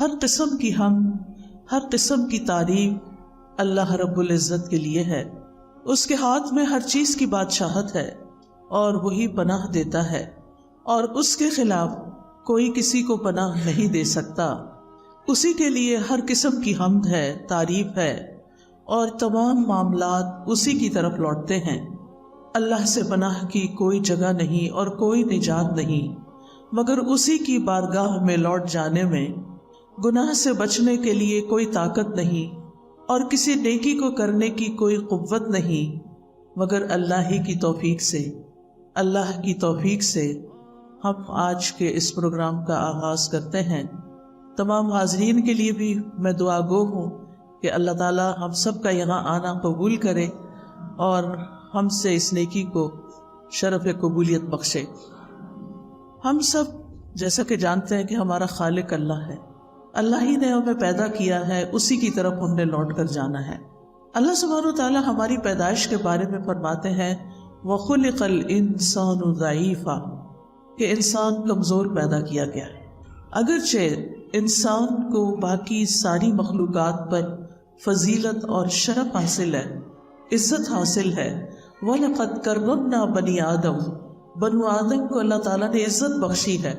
ہر قسم کی ہر قسم کی تعریف اللہ رب العزت کے لیے ہے۔ اس کے ہاتھ میں ہر چیز کی بادشاہت ہے اور وہی پناہ دیتا ہے، اور اس کے خلاف کوئی کسی کو پناہ نہیں دے سکتا۔ اسی کے لیے ہر قسم کی حمد ہے، تعریف ہے، اور تمام معاملات اسی کی طرف لوٹتے ہیں۔ اللہ سے پناہ کی کوئی جگہ نہیں اور کوئی نجات نہیں مگر اسی کی بارگاہ میں لوٹ جانے میں۔ گناہ سے بچنے کے لیے کوئی طاقت نہیں اور کسی نیکی کو کرنے کی کوئی قوت نہیں مگر اللہ ہی کی توفیق سے۔ اللہ کی توفیق سے ہم آج کے اس پروگرام کا آغاز کرتے ہیں۔ تمام حاضرین کے لیے بھی میں دعا گو ہوں کہ اللہ تعالی ہم سب کا یہاں آنا قبول کرے اور ہم سے اس نیکی کو شرف قبولیت بخشے۔ ہم سب جیسا کہ جانتے ہیں کہ ہمارا خالق اللہ ہے، اللہ ہی نے ہمیں پیدا کیا ہے، اسی کی طرف ہم نے لوٹ کر جانا ہے۔ اللہ سبحانہ و تعالی ہماری پیدائش کے بارے میں فرماتے ہیں وَخُلِقَ الْإِنسَانُ ضَعِيفًا، کہ انسان کمزور پیدا کیا گیا ہے۔ اگرچہ انسان کو باقی ساری مخلوقات پر فضیلت اور شرف حاصل ہے، عزت حاصل ہے۔ وَلَقَدْ كَرَّمْنَا بَنِي آدم، بنو آدم کو اللہ تعالیٰ نے عزت بخشی ہے،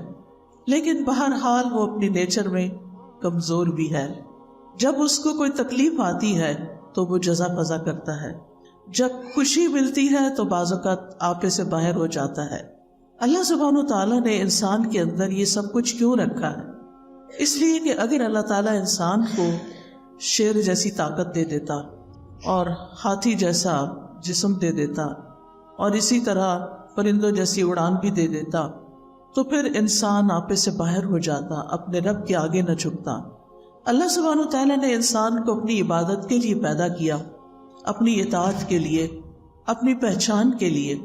لیکن بہرحال وہ اپنی نیچر میں کمزور بھی ہے۔ جب اس کو کوئی تکلیف آتی ہے تو وہ جزا فضا کرتا ہے، جب خوشی ملتی ہے تو بعض اوقات آپے سے باہر ہو جاتا ہے۔ اللہ سبحانہ و تعالیٰ نے انسان کے اندر یہ سب کچھ کیوں رکھا ہے؟ اس لیے کہ اگر اللہ تعالیٰ انسان کو شیر جیسی طاقت دے دیتا اور ہاتھی جیسا جسم دے دیتا اور اسی طرح پرندوں جیسی اڑان بھی دے دیتا تو پھر انسان آپے سے باہر ہو جاتا، اپنے رب کے آگے نہ جھکتا۔ اللہ سبحانہ و تعالیٰ نے انسان کو اپنی عبادت کے لیے پیدا کیا، اپنی اطاعت کے لیے، اپنی پہچان کے لیے۔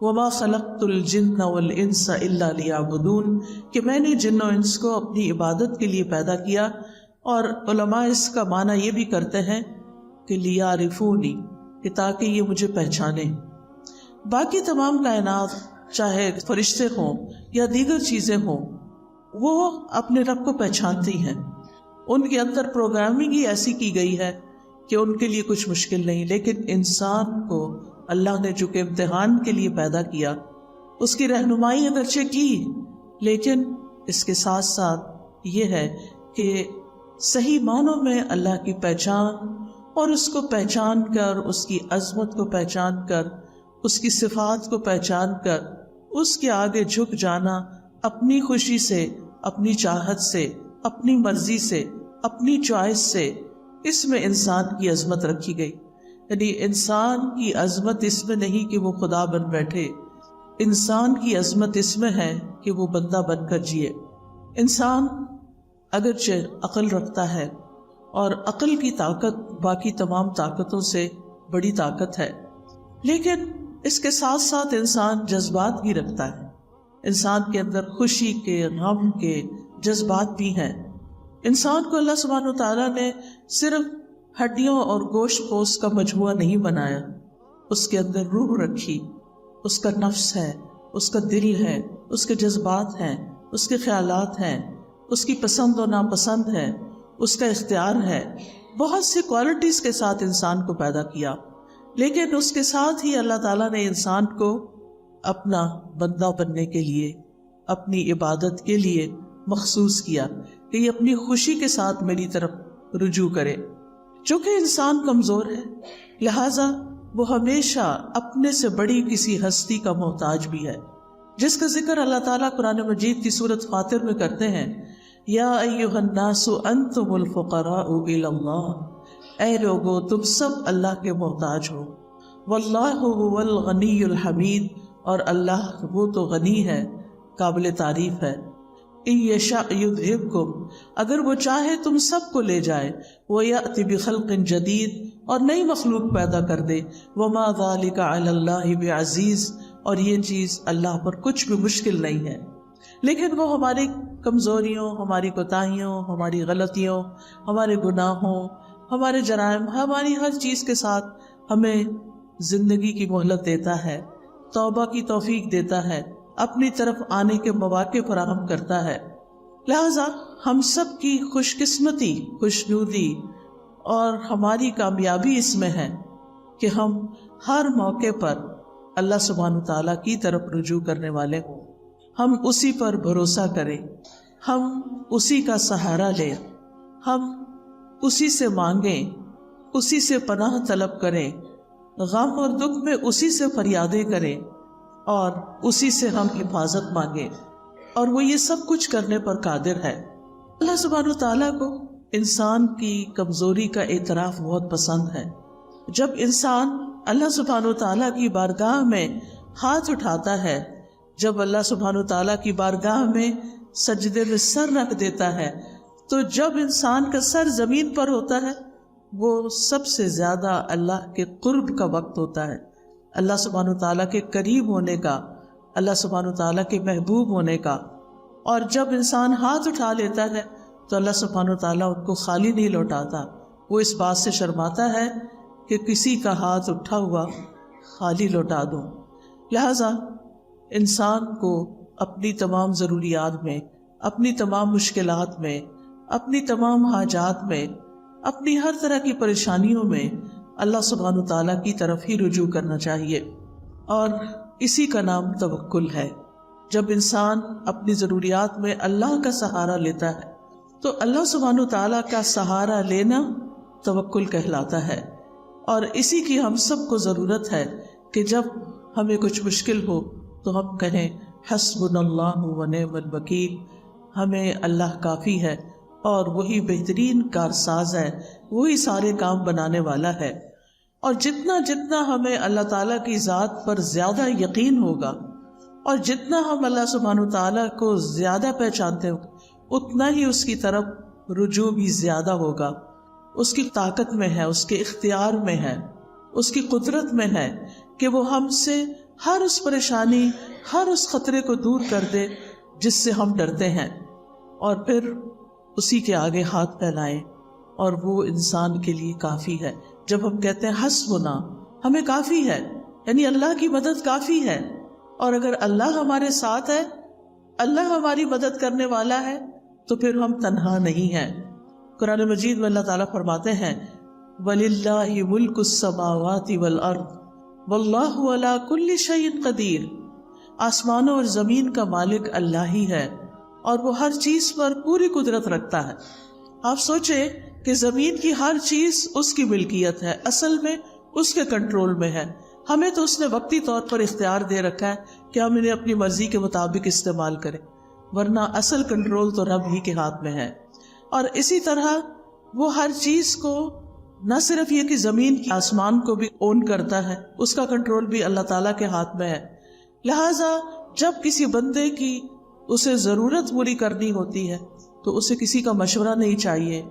وَمَا خَلَقْتُ الْجِنَّ وَالْإِنسَ إِلَّا لِيَعْبُدُونَ، کہ میں نے جن و انس کو اپنی عبادت کے لیے پیدا کیا، اور علماء اس کا معنی یہ بھی کرتے ہیں کہ لِيَعْرِفُونِ، کہ تاکہ یہ مجھے پہچانیں۔ باقی تمام کائنات چاہے فرشتے ہوں یا دیگر چیزیں ہوں، وہ اپنے رب کو پہچانتی ہیں، ان کے اندر پروگرامنگ ہی ایسی کی گئی ہے کہ ان کے لیے کچھ مشکل نہیں۔ لیکن انسان کو اللہ نے چونکہ امتحان کے لیے پیدا کیا، اس کی رہنمائی اگرچہ کی، لیکن اس کے ساتھ ساتھ یہ ہے کہ صحیح معنوں میں اللہ کی پہچان اور اس کو پہچان کر، اس کی عظمت کو پہچان کر، اس کی صفات کو پہچان کر اس کے آگے جھک جانا، اپنی خوشی سے، اپنی چاہت سے، اپنی مرضی سے، اپنی چوائس سے، اس میں انسان کی عظمت رکھی گئی۔ یعنی انسان کی عظمت اس میں نہیں کہ وہ خدا بن بیٹھے، انسان کی عظمت اس میں ہے کہ وہ بندہ بن کر جیے۔ انسان اگرچہ عقل رکھتا ہے اور عقل کی طاقت باقی تمام طاقتوں سے بڑی طاقت ہے، لیکن اس کے ساتھ ساتھ انسان جذبات بھی رکھتا ہے۔ انسان کے اندر خوشی کے، غم کے جذبات بھی ہیں۔ انسان کو اللہ سبحانہ وتعالیٰ نے صرف ہڈیوں اور گوشت پوست کا مجموعہ نہیں بنایا، اس کے اندر روح رکھی، اس کا نفس ہے، اس کا دل ہے، اس کے جذبات ہیں، اس کے خیالات ہیں، اس کی پسند و ناپسند ہے، اس کا اختیار ہے۔ بہت سی کوالٹیز کے ساتھ انسان کو پیدا کیا، لیکن اس کے ساتھ ہی اللہ تعالیٰ نے انسان کو اپنا بندہ بننے کے لیے، اپنی عبادت کے لیے مخصوص کیا کہ یہ اپنی خوشی کے ساتھ میری طرف رجوع کرے۔ چونکہ انسان کمزور ہے، لہٰذا وہ ہمیشہ اپنے سے بڑی کسی ہستی کا محتاج بھی ہے، جس کا ذکر اللہ تعالیٰ قرآن مجید کی سورۃ فاطر میں کرتے ہیں۔ یا ایھا الناس انتم الفقراء الی اللہ، اے لوگو تم سب اللہ کے محتاج ہو۔ واللہ هو الغنی الحمید، اور اللہ وہ تو غنی ہے، قابل تعریف ہے۔ ان یشاء یذھبکم، اگر وہ چاہے تم سب کو لے جائے، ویأتی بخلق جدید، اور نئی مخلوق پیدا کر دے۔ وما ذلک علی اللہ بعزیز، اور یہ چیز اللہ پر کچھ بھی مشکل نہیں ہے۔ لیکن وہ ہماری کمزوریوں، ہماری کوتاہیوں، ہماری غلطیوں، ہمارے گناہوں، ہمارے جرائم، ہماری ہر چیز کے ساتھ ہمیں زندگی کی مہلت دیتا ہے، توبہ کی توفیق دیتا ہے، اپنی طرف آنے کے مواقع فراہم کرتا ہے۔ لہذا ہم سب کی خوش قسمتی، خوشنودی اور ہماری کامیابی اس میں ہے کہ ہم ہر موقع پر اللہ سبحانہ تعالیٰ کی طرف رجوع کرنے والے ہوں، ہم اسی پر بھروسہ کریں، ہم اسی کا سہارا لیں، ہم اسی سے مانگیں، اسی سے پناہ طلب کریں، غم اور دکھ میں اسی سے فریادیں کریں اور اسی سے ہم حفاظت مانگیں، اور وہ یہ سب کچھ کرنے پر قادر ہے۔ اللہ سبحانہ تعالیٰ کو انسان کی کمزوری کا اعتراف بہت پسند ہے۔ جب انسان اللہ سبحانہ تعالیٰ کی بارگاہ میں ہاتھ اٹھاتا ہے، جب اللہ سبحانہ تعالیٰ کی بارگاہ میں سجدے میں سر رکھ دیتا ہے، تو جب انسان کا سر زمین پر ہوتا ہے وہ سب سے زیادہ اللہ کے قرب کا وقت ہوتا ہے، اللہ سبحانہ تعالیٰ کے قریب ہونے کا، اللہ سبحانہ تعالیٰ کے محبوب ہونے کا۔ اور جب انسان ہاتھ اٹھا لیتا ہے تو اللہ سبحانہ تعالیٰ ان کو خالی نہیں لوٹاتا، وہ اس بات سے شرماتا ہے کہ کسی کا ہاتھ اٹھا ہوا خالی لوٹا دوں۔ لہذا انسان کو اپنی تمام ضروریات میں، اپنی تمام مشکلات میں، اپنی تمام حاجات میں، اپنی ہر طرح کی پریشانیوں میں اللہ سبحانہ تعالیٰ کی طرف ہی رجوع کرنا چاہیے، اور اسی کا نام توکل ہے۔ جب انسان اپنی ضروریات میں اللہ کا سہارا لیتا ہے تو اللہ سبحانہ تعالیٰ کا سہارا لینا توکل کہلاتا ہے، اور اسی کی ہم سب کو ضرورت ہے کہ جب ہمیں کچھ مشکل ہو تو ہم کہیں حسبنا اللہ و نعم الوکیل، ہمیں اللہ کافی ہے اور وہی بہترین کارساز ہے، وہی سارے کام بنانے والا ہے۔ اور جتنا جتنا ہمیں اللہ تعالیٰ کی ذات پر زیادہ یقین ہوگا اور جتنا ہم اللہ سبحانہ تعالیٰ کو زیادہ پہچانتے ہوں، اتنا ہی اس کی طرف رجوع بھی زیادہ ہوگا۔ اس کی طاقت میں ہے، اس کے اختیار میں ہے، اس کی قدرت میں ہے کہ وہ ہم سے ہر اس پریشانی، ہر اس خطرے کو دور کر دے جس سے ہم ڈرتے ہیں، اور پھر اسی کے آگے ہاتھ پھیلائیں، اور وہ انسان کے لیے کافی ہے۔ جب ہم کہتے ہیں حسبنا، ہمیں کافی ہے، یعنی اللہ کی مدد کافی ہے، اور اگر اللہ ہمارے ساتھ ہے، اللہ ہماری مدد کرنے والا ہے، تو پھر ہم تنہا نہیں ہیں۔ قرآن مجید میں اللہ تعالیٰ فرماتے ہیں وَلِلَّهِ مُلْكُ السَّمَاوَاتِ وَالْأَرْضِ وَاللَّهُ عَلَىٰ كُلِّ شَيْءٍ قَدِيرٌ، آسمانوں اور زمین کا مالک اللہ ہی ہے اور وہ ہر چیز پر پوری قدرت رکھتا ہے۔ آپ سوچیں کہ زمین کی ہر چیز اس کی ملکیت ہے، اصل میں اس کے کنٹرول میں ہے، ہمیں تو اس نے وقتی طور پر اختیار دے رکھا ہے کہ ہم انہیں اپنی مرضی کے مطابق استعمال کریں، ورنہ اصل کنٹرول تو رب ہی کے ہاتھ میں ہے۔ اور اسی طرح وہ ہر چیز کو نہ صرف یہ کہ زمین کی، آسمان کو بھی اون کرتا ہے، اس کا کنٹرول بھی اللہ تعالیٰ کے ہاتھ میں ہے۔ لہٰذا جب کسی بندے کی اسے ضرورت پوری کرنی ہوتی ہے تو اسے کسی کا مشورہ نہیں چاہیے،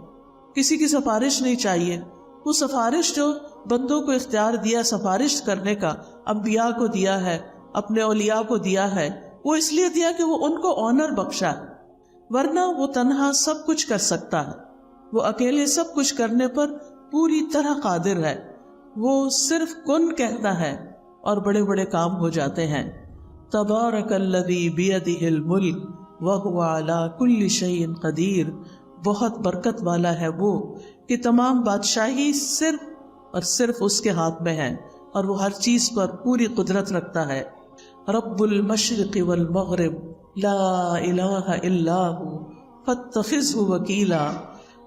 کسی کی سفارش نہیں چاہیے۔ وہ سفارش جو بندوں کو اختیار دیا سفارش کرنے کا، انبیاء کو دیا ہے، اپنے اولیاء کو دیا ہے، وہ اس لیے دیا کہ وہ ان کو آنر بخشا ہے، ورنہ وہ تنہا سب کچھ کر سکتا ہے، وہ اکیلے سب کچھ کرنے پر پوری طرح قادر ہے۔ وہ صرف کن کہتا ہے اور بڑے بڑے کام ہو جاتے ہیں۔ تبارک الذی بیدہ الملک وہو علی کل شیء قدیر، بہت برکت والا ہے وہ کہ تمام بادشاہی صرف اور صرف اس کے ہاتھ میں ہے اور وہ ہر چیز پر پوری قدرت رکھتا ہے۔ رب المشرق والمغرب لا الہ الا ہو فاتخذہ وکیلا،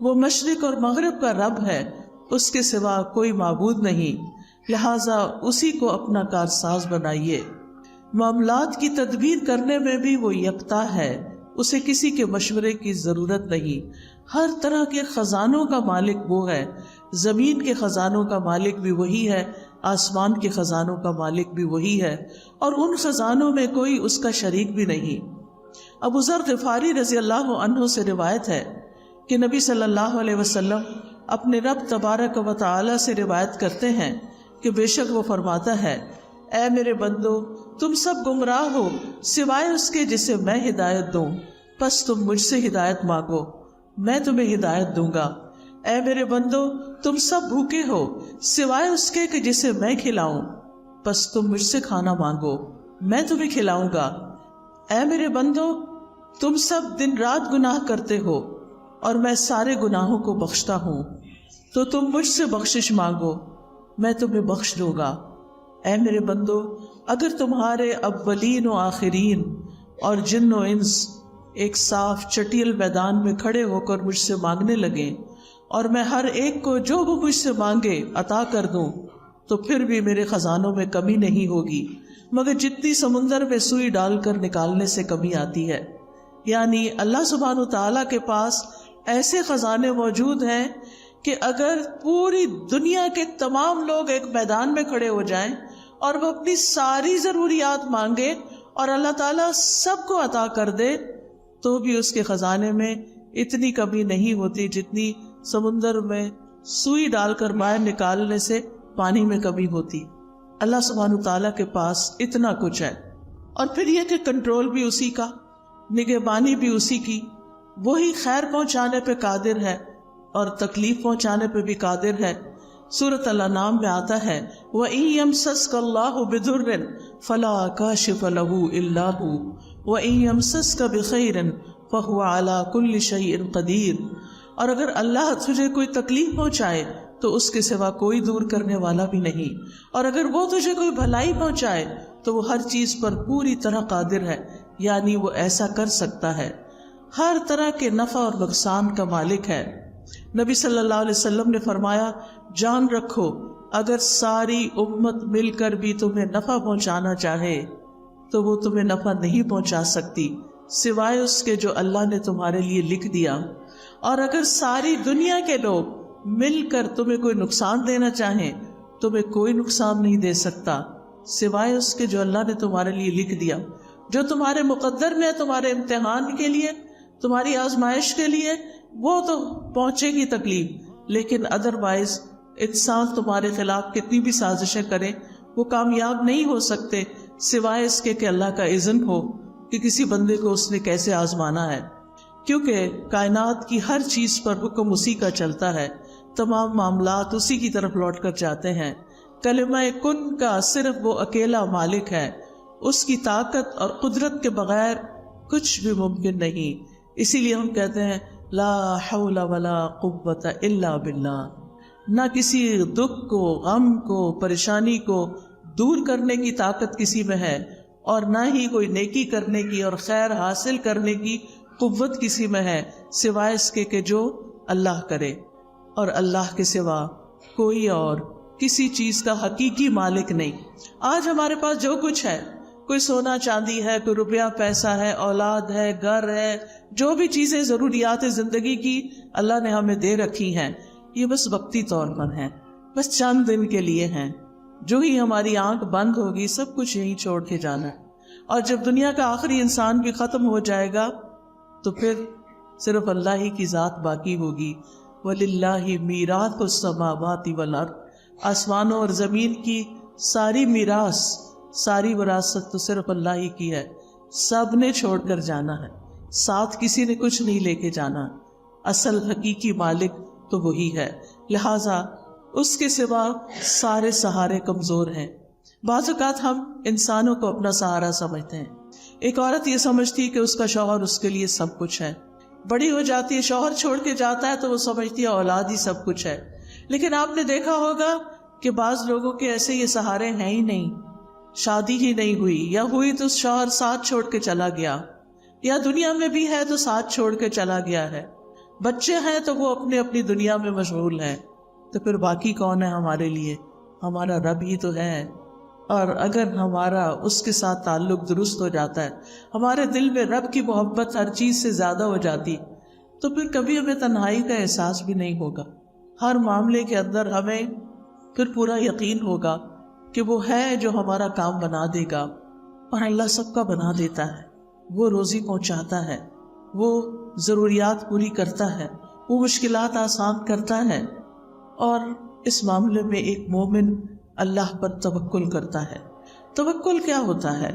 وہ مشرق اور مغرب کا رب ہے، اس کے سوا کوئی معبود نہیں، لہٰذا اسی کو اپنا کارساز بنائیے۔ معاملات کی تدبیر کرنے میں بھی وہ یکتا ہے، اسے کسی کے مشورے کی ضرورت نہیں۔ ہر طرح کے خزانوں کا مالک وہ ہے، زمین کے خزانوں کا مالک بھی وہی ہے، آسمان کے خزانوں کا مالک بھی وہی ہے، اور ان خزانوں میں کوئی اس کا شریک بھی نہیں۔ ابو ذر غفاری رضی اللہ عنہ سے روایت ہے کہ نبی صلی اللہ علیہ وسلم اپنے رب تبارک و تعالی سے روایت کرتے ہیں کہ بے شک وہ فرماتا ہے، اے میرے بندو، تم سب گمراہ ہو سوائے اس کے جسے میں ہدایت دوں، پس تم مجھ سے ہدایت مانگو، میں تمہیں ہدایت دوں گا۔ اے میرے بندو، تم سب بھوکے ہو سوائے اس کے کہ جسے میں کھلاؤں، پس تم مجھ سے کھانا مانگو، میں تمہیں کھلاؤں گا۔ اے میرے بندو، تم سب دن رات گناہ کرتے ہو اور میں سارے گناہوں کو بخشتا ہوں، تو تم مجھ سے بخشش مانگو، میں تمہیں بخش دوں گا۔ اے میرے بندو، اگر تمہارے اولین و آخرین اور جن و انس ایک صاف چٹیل میدان میں کھڑے ہو کر مجھ سے مانگنے لگیں اور میں ہر ایک کو جو وہ مجھ سے مانگے عطا کر دوں، تو پھر بھی میرے خزانوں میں کمی نہیں ہوگی مگر جتنی سمندر میں سوئی ڈال کر نکالنے سے کمی آتی ہے۔ یعنی اللہ سبحانہ تعالیٰ کے پاس ایسے خزانے موجود ہیں کہ اگر پوری دنیا کے تمام لوگ ایک میدان میں کھڑے ہو جائیں اور وہ اپنی ساری ضروریات مانگے اور اللہ تعالیٰ سب کو عطا کر دے، تو بھی اس کے خزانے میں اتنی کمی نہیں ہوتی جتنی سمندر میں سوئی ڈال کر باہر نکالنے سے پانی میں کمی ہوتی۔ اللہ سبحانہ تعالیٰ کے پاس اتنا کچھ ہے، اور پھر یہ کہ کنٹرول بھی اسی کا، نگہبانی بھی اسی کی، وہی خیر پہنچانے پہ قادر ہے اور تکلیف پہنچانے پہ بھی قادر ہے۔ سورۃ الانعام میں آتا ہے وَإِن يَمْسَسْكَ اللَّهُ بِضُرٍّ فَلَا كَاشِفَ لَهُ إِلَّا هُوَ وَإِن يَمْسَسْكَ بِخَيْرٍ فَهُوَ عَلَى كُلِّ شَيْءٍ قَدِيرٌ، اور اگر اللہ تجھے کوئی تکلیف پہنچائے تو اس کے سوا کوئی دور کرنے والا بھی نہیں، اور اگر وہ تجھے کوئی بھلائی پہنچائے تو وہ ہر چیز پر پوری طرح قادر ہے، یعنی وہ ایسا کر سکتا ہے، ہر طرح کے نفع اور نقصان کا مالک ہے۔ نبی صلی اللہ علیہ وسلم نے فرمایا، جان رکھو اگر ساری امت مل کر بھی تمہیں نفع پہنچانا چاہے تو وہ تمہیں نفع نہیں پہنچا سکتی سوائے اس کے جو اللہ نے تمہارے لیے لکھ دیا، اور اگر ساری دنیا کے لوگ مل کر تمہیں کوئی نقصان دینا چاہیں تمہیں کوئی نقصان نہیں دے سکتا سوائے اس کے جو اللہ نے تمہارے لیے لکھ دیا، جو تمہارے مقدر میں، تمہارے امتحان کے لیے، تمہاری آزمائش کے لیے، وہ تو پہنچے گی تکلیف، لیکن ادروائز انسان تمہارے خلاف کتنی بھی سازشیں کرے وہ کامیاب نہیں ہو سکتے سوائے اس کے کہ اللہ کا اذن ہو کہ کسی بندے کو اس نے کیسے آزمانا ہے، کیونکہ کائنات کی ہر چیز پر حکم اسی کا چلتا ہے، تمام معاملات اسی کی طرف لوٹ کر جاتے ہیں۔ کلمہ کن کا صرف وہ اکیلا مالک ہے، اس کی طاقت اور قدرت کے بغیر کچھ بھی ممکن نہیں۔ اسی لیے ہم کہتے ہیں لا حول ولا قوت الا باللہ، نہ کسی دکھ کو، غم کو، پریشانی کو دور کرنے کی طاقت کسی میں ہے، اور نہ ہی کوئی نیکی کرنے کی اور خیر حاصل کرنے کی قوت کسی میں ہے سوائے اس کے کہ جو اللہ کرے، اور اللہ کے سوا کوئی اور کسی چیز کا حقیقی مالک نہیں۔ آج ہمارے پاس جو کچھ ہے، کوئی سونا چاندی ہے، کوئی روپیہ پیسہ ہے، اولاد ہے، گھر ہے، جو بھی چیزیں ضروریات زندگی کی اللہ نے ہمیں دے رکھی ہیں، یہ بس وقتی طور پر ہیں، بس چند دن کے لیے ہیں۔ جو ہی ہماری آنکھ بند ہوگی سب کچھ یہیں چھوڑ کے جانا ہے، اور جب دنیا کا آخری انسان بھی ختم ہو جائے گا تو پھر صرف اللہ ہی کی ذات باقی ہوگی۔ وَلِلَّهِ مِيرَاثُ السَّمَاوَاتِ وَالْأَرْضِ، آسمانوں اور زمین کی ساری میراث، ساری وراثت تو صرف اللہ ہی کی ہے، سب نے چھوڑ کر جانا ہے، ساتھ کسی نے کچھ نہیں لے کے جانا، اصل حقیقی مالک تو وہی ہے، لہٰذا اس کے سوا سارے سہارے کمزور ہیں۔ بعض اوقات ہم انسانوں کو اپنا سہارا سمجھتے ہیں۔ ایک عورت یہ سمجھتی کہ اس کا شوہر اس کے لیے سب کچھ ہے، بڑی ہو جاتی ہے، شوہر چھوڑ کے جاتا ہے تو وہ سمجھتی ہے اولاد ہی سب کچھ ہے، لیکن آپ نے دیکھا ہوگا کہ بعض لوگوں کے ایسے یہ سہارے ہیں ہی نہیں، شادی ہی نہیں ہوئی، یا ہوئی تو شوہر ساتھ چھوڑ کے چلا گیا، یا دنیا میں بھی ہے تو ساتھ چھوڑ کے چلا گیا ہے، بچے ہیں تو وہ اپنی اپنی دنیا میں مشغول ہیں، تو پھر باقی کون ہے ہمارے لیے؟ ہمارا رب ہی تو ہے۔ اور اگر ہمارا اس کے ساتھ تعلق درست ہو جاتا ہے، ہمارے دل میں رب کی محبت ہر چیز سے زیادہ ہو جاتی، تو پھر کبھی ہمیں تنہائی کا احساس بھی نہیں ہوگا۔ ہر معاملے کے اندر ہمیں پھر پورا یقین ہوگا کہ وہ ہے جو ہمارا کام بنا دے گا، اور اللہ سب کا بنا دیتا ہے، وہ روزی پہنچاتا ہے، وہ ضروریات پوری کرتا ہے، وہ مشکلات آسان کرتا ہے، اور اس معاملے میں ایک مومن اللہ پر توکل کرتا ہے۔ توکل کیا ہوتا ہے؟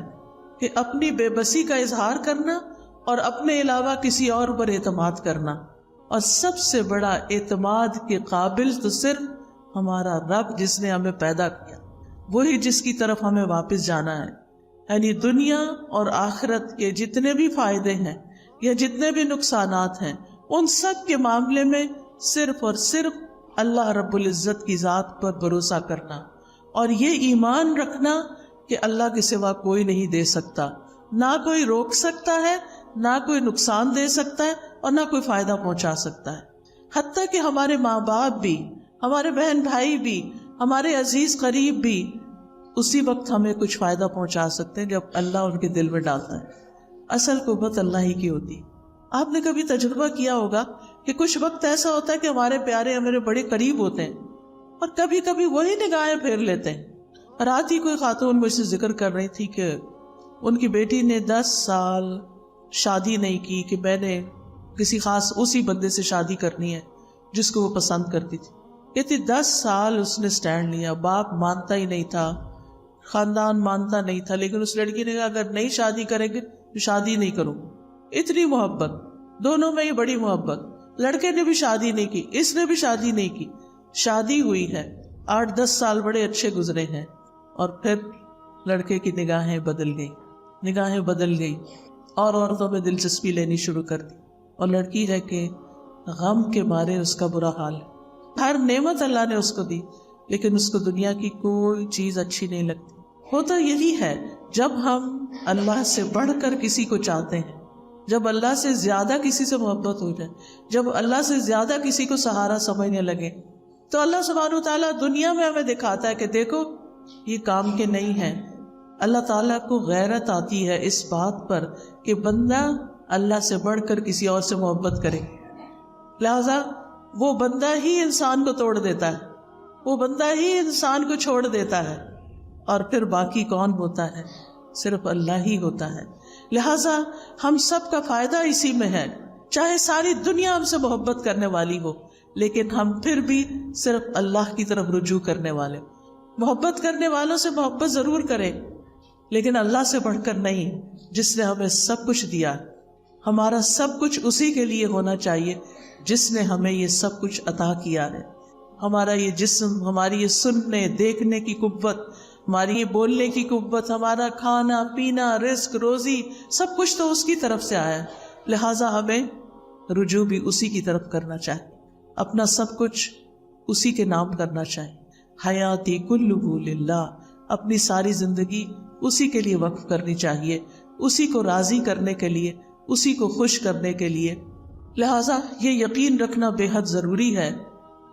کہ اپنی بے بسی کا اظہار کرنا اور اپنے علاوہ کسی اور پر اعتماد کرنا، اور سب سے بڑا اعتماد کے قابل تو صرف ہمارا رب جس نے ہمیں پیدا کیا، وہی جس کی طرف ہمیں واپس جانا ہے۔ یعنی دنیا اور آخرت کے جتنے بھی فائدے ہیں، یا جتنے بھی نقصانات ہیں ان سب کے معاملے میں صرف اور صرف اللہ رب العزت کی ذات پر بھروسہ کرنا، اور یہ ایمان رکھنا کہ اللہ کے سوا کوئی نہیں دے سکتا، نہ کوئی روک سکتا ہے، نہ کوئی نقصان دے سکتا ہے، اور نہ کوئی فائدہ پہنچا سکتا ہے۔ حتیٰ کہ ہمارے ماں باپ بھی، ہمارے بہن بھائی بھی، ہمارے عزیز قریب بھی اسی وقت ہمیں کچھ فائدہ پہنچا سکتے ہیں جب اللہ ان کے دل میں ڈالتا ہے۔ اصل قوت اللہ ہی کی ہوتی۔ آپ نے کبھی تجربہ کیا ہوگا کہ کچھ وقت ایسا ہوتا ہے کہ ہمارے پیارے ہمارے بڑے قریب ہوتے ہیں اور کبھی کبھی وہی نگاہیں پھیر لیتے ہیں۔ رات ہی کوئی خاتون مجھ سے ذکر کر رہی تھی کہ ان کی بیٹی نے 10 سال شادی نہیں کی کہ میں نے کسی خاص اسی بندے سے شادی کرنی ہے جس کو وہ پسند کرتی تھی۔ کہتی 10 سال اس نے سٹینڈ لیا، باپ مانتا ہی نہیں تھا، خاندان مانتا نہیں تھا، لیکن اس لڑکی نے کہا اگر نہیں شادی کریں گے تو شادی نہیں کروں۔ اتنی محبت دونوں میں، یہ بڑی محبت۔ لڑکے نے بھی شادی نہیں کی، اس نے بھی شادی نہیں کی، شادی ہوئی ہے، 8-10 سال بڑے اچھے گزرے ہیں، اور پھر لڑکے کی نگاہیں بدل گئی اور عورتوں میں دلچسپی لینی شروع کر دی، اور لڑکی ہے کہ غم کے مارے اس کا برا حال ہے۔ ہر نعمت اللہ نے اس کو دی، لیکن اس کو دنیا کی کوئی چیز اچھی نہیں لگتی۔ ہوتا یہی ہے جب ہم اللہ سے بڑھ کر کسی کو چاہتے ہیں، جب اللہ سے زیادہ کسی سے محبت ہو جائے، جب اللہ سے زیادہ کسی کو سہارا سمجھنے لگے، تو اللہ سبحانہ وتعالیٰ دنیا میں ہمیں دکھاتا ہے کہ دیکھو یہ کام کے نہیں ہیں۔ اللہ تعالیٰ کو غیرت آتی ہے اس بات پر کہ بندہ اللہ سے بڑھ کر کسی اور سے محبت کرے، لہذا وہ بندہ ہی انسان کو توڑ دیتا ہے، وہ بندہ ہی انسان کو چھوڑ دیتا ہے، اور پھر باقی کون ہوتا ہے؟ صرف اللہ ہی ہوتا ہے۔ لہذا ہم سب کا فائدہ اسی میں ہے، چاہے ساری دنیا ہم سے محبت کرنے والی ہو، لیکن ہم پھر بھی صرف اللہ کی طرف رجوع کرنے والے۔ محبت کرنے والوں سے محبت ضرور کریں، لیکن اللہ سے بڑھ کر نہیں، جس نے ہمیں سب کچھ دیا۔ ہمارا سب کچھ اسی کے لیے ہونا چاہیے جس نے ہمیں یہ سب کچھ عطا کیا ہے۔ ہمارا یہ جسم، ہماری یہ سننے دیکھنے کی قوت، ہماری یہ بولنے کی قوت، ہمارا کھانا پینا، رزق روزی، سب کچھ تو اس کی طرف سے آیا ہے، لہٰذا ہمیں رجوع بھی اسی کی طرف کرنا چاہیے، اپنا سب کچھ اسی کے نام کرنا چاہیے۔ حیاتی کلہ للہ، اپنی ساری زندگی اسی کے لیے وقف کرنی چاہیے، اسی کو راضی کرنے کے لیے، اسی کو خوش کرنے کے لیے۔ لہٰذا یہ یقین رکھنا بے حد ضروری ہے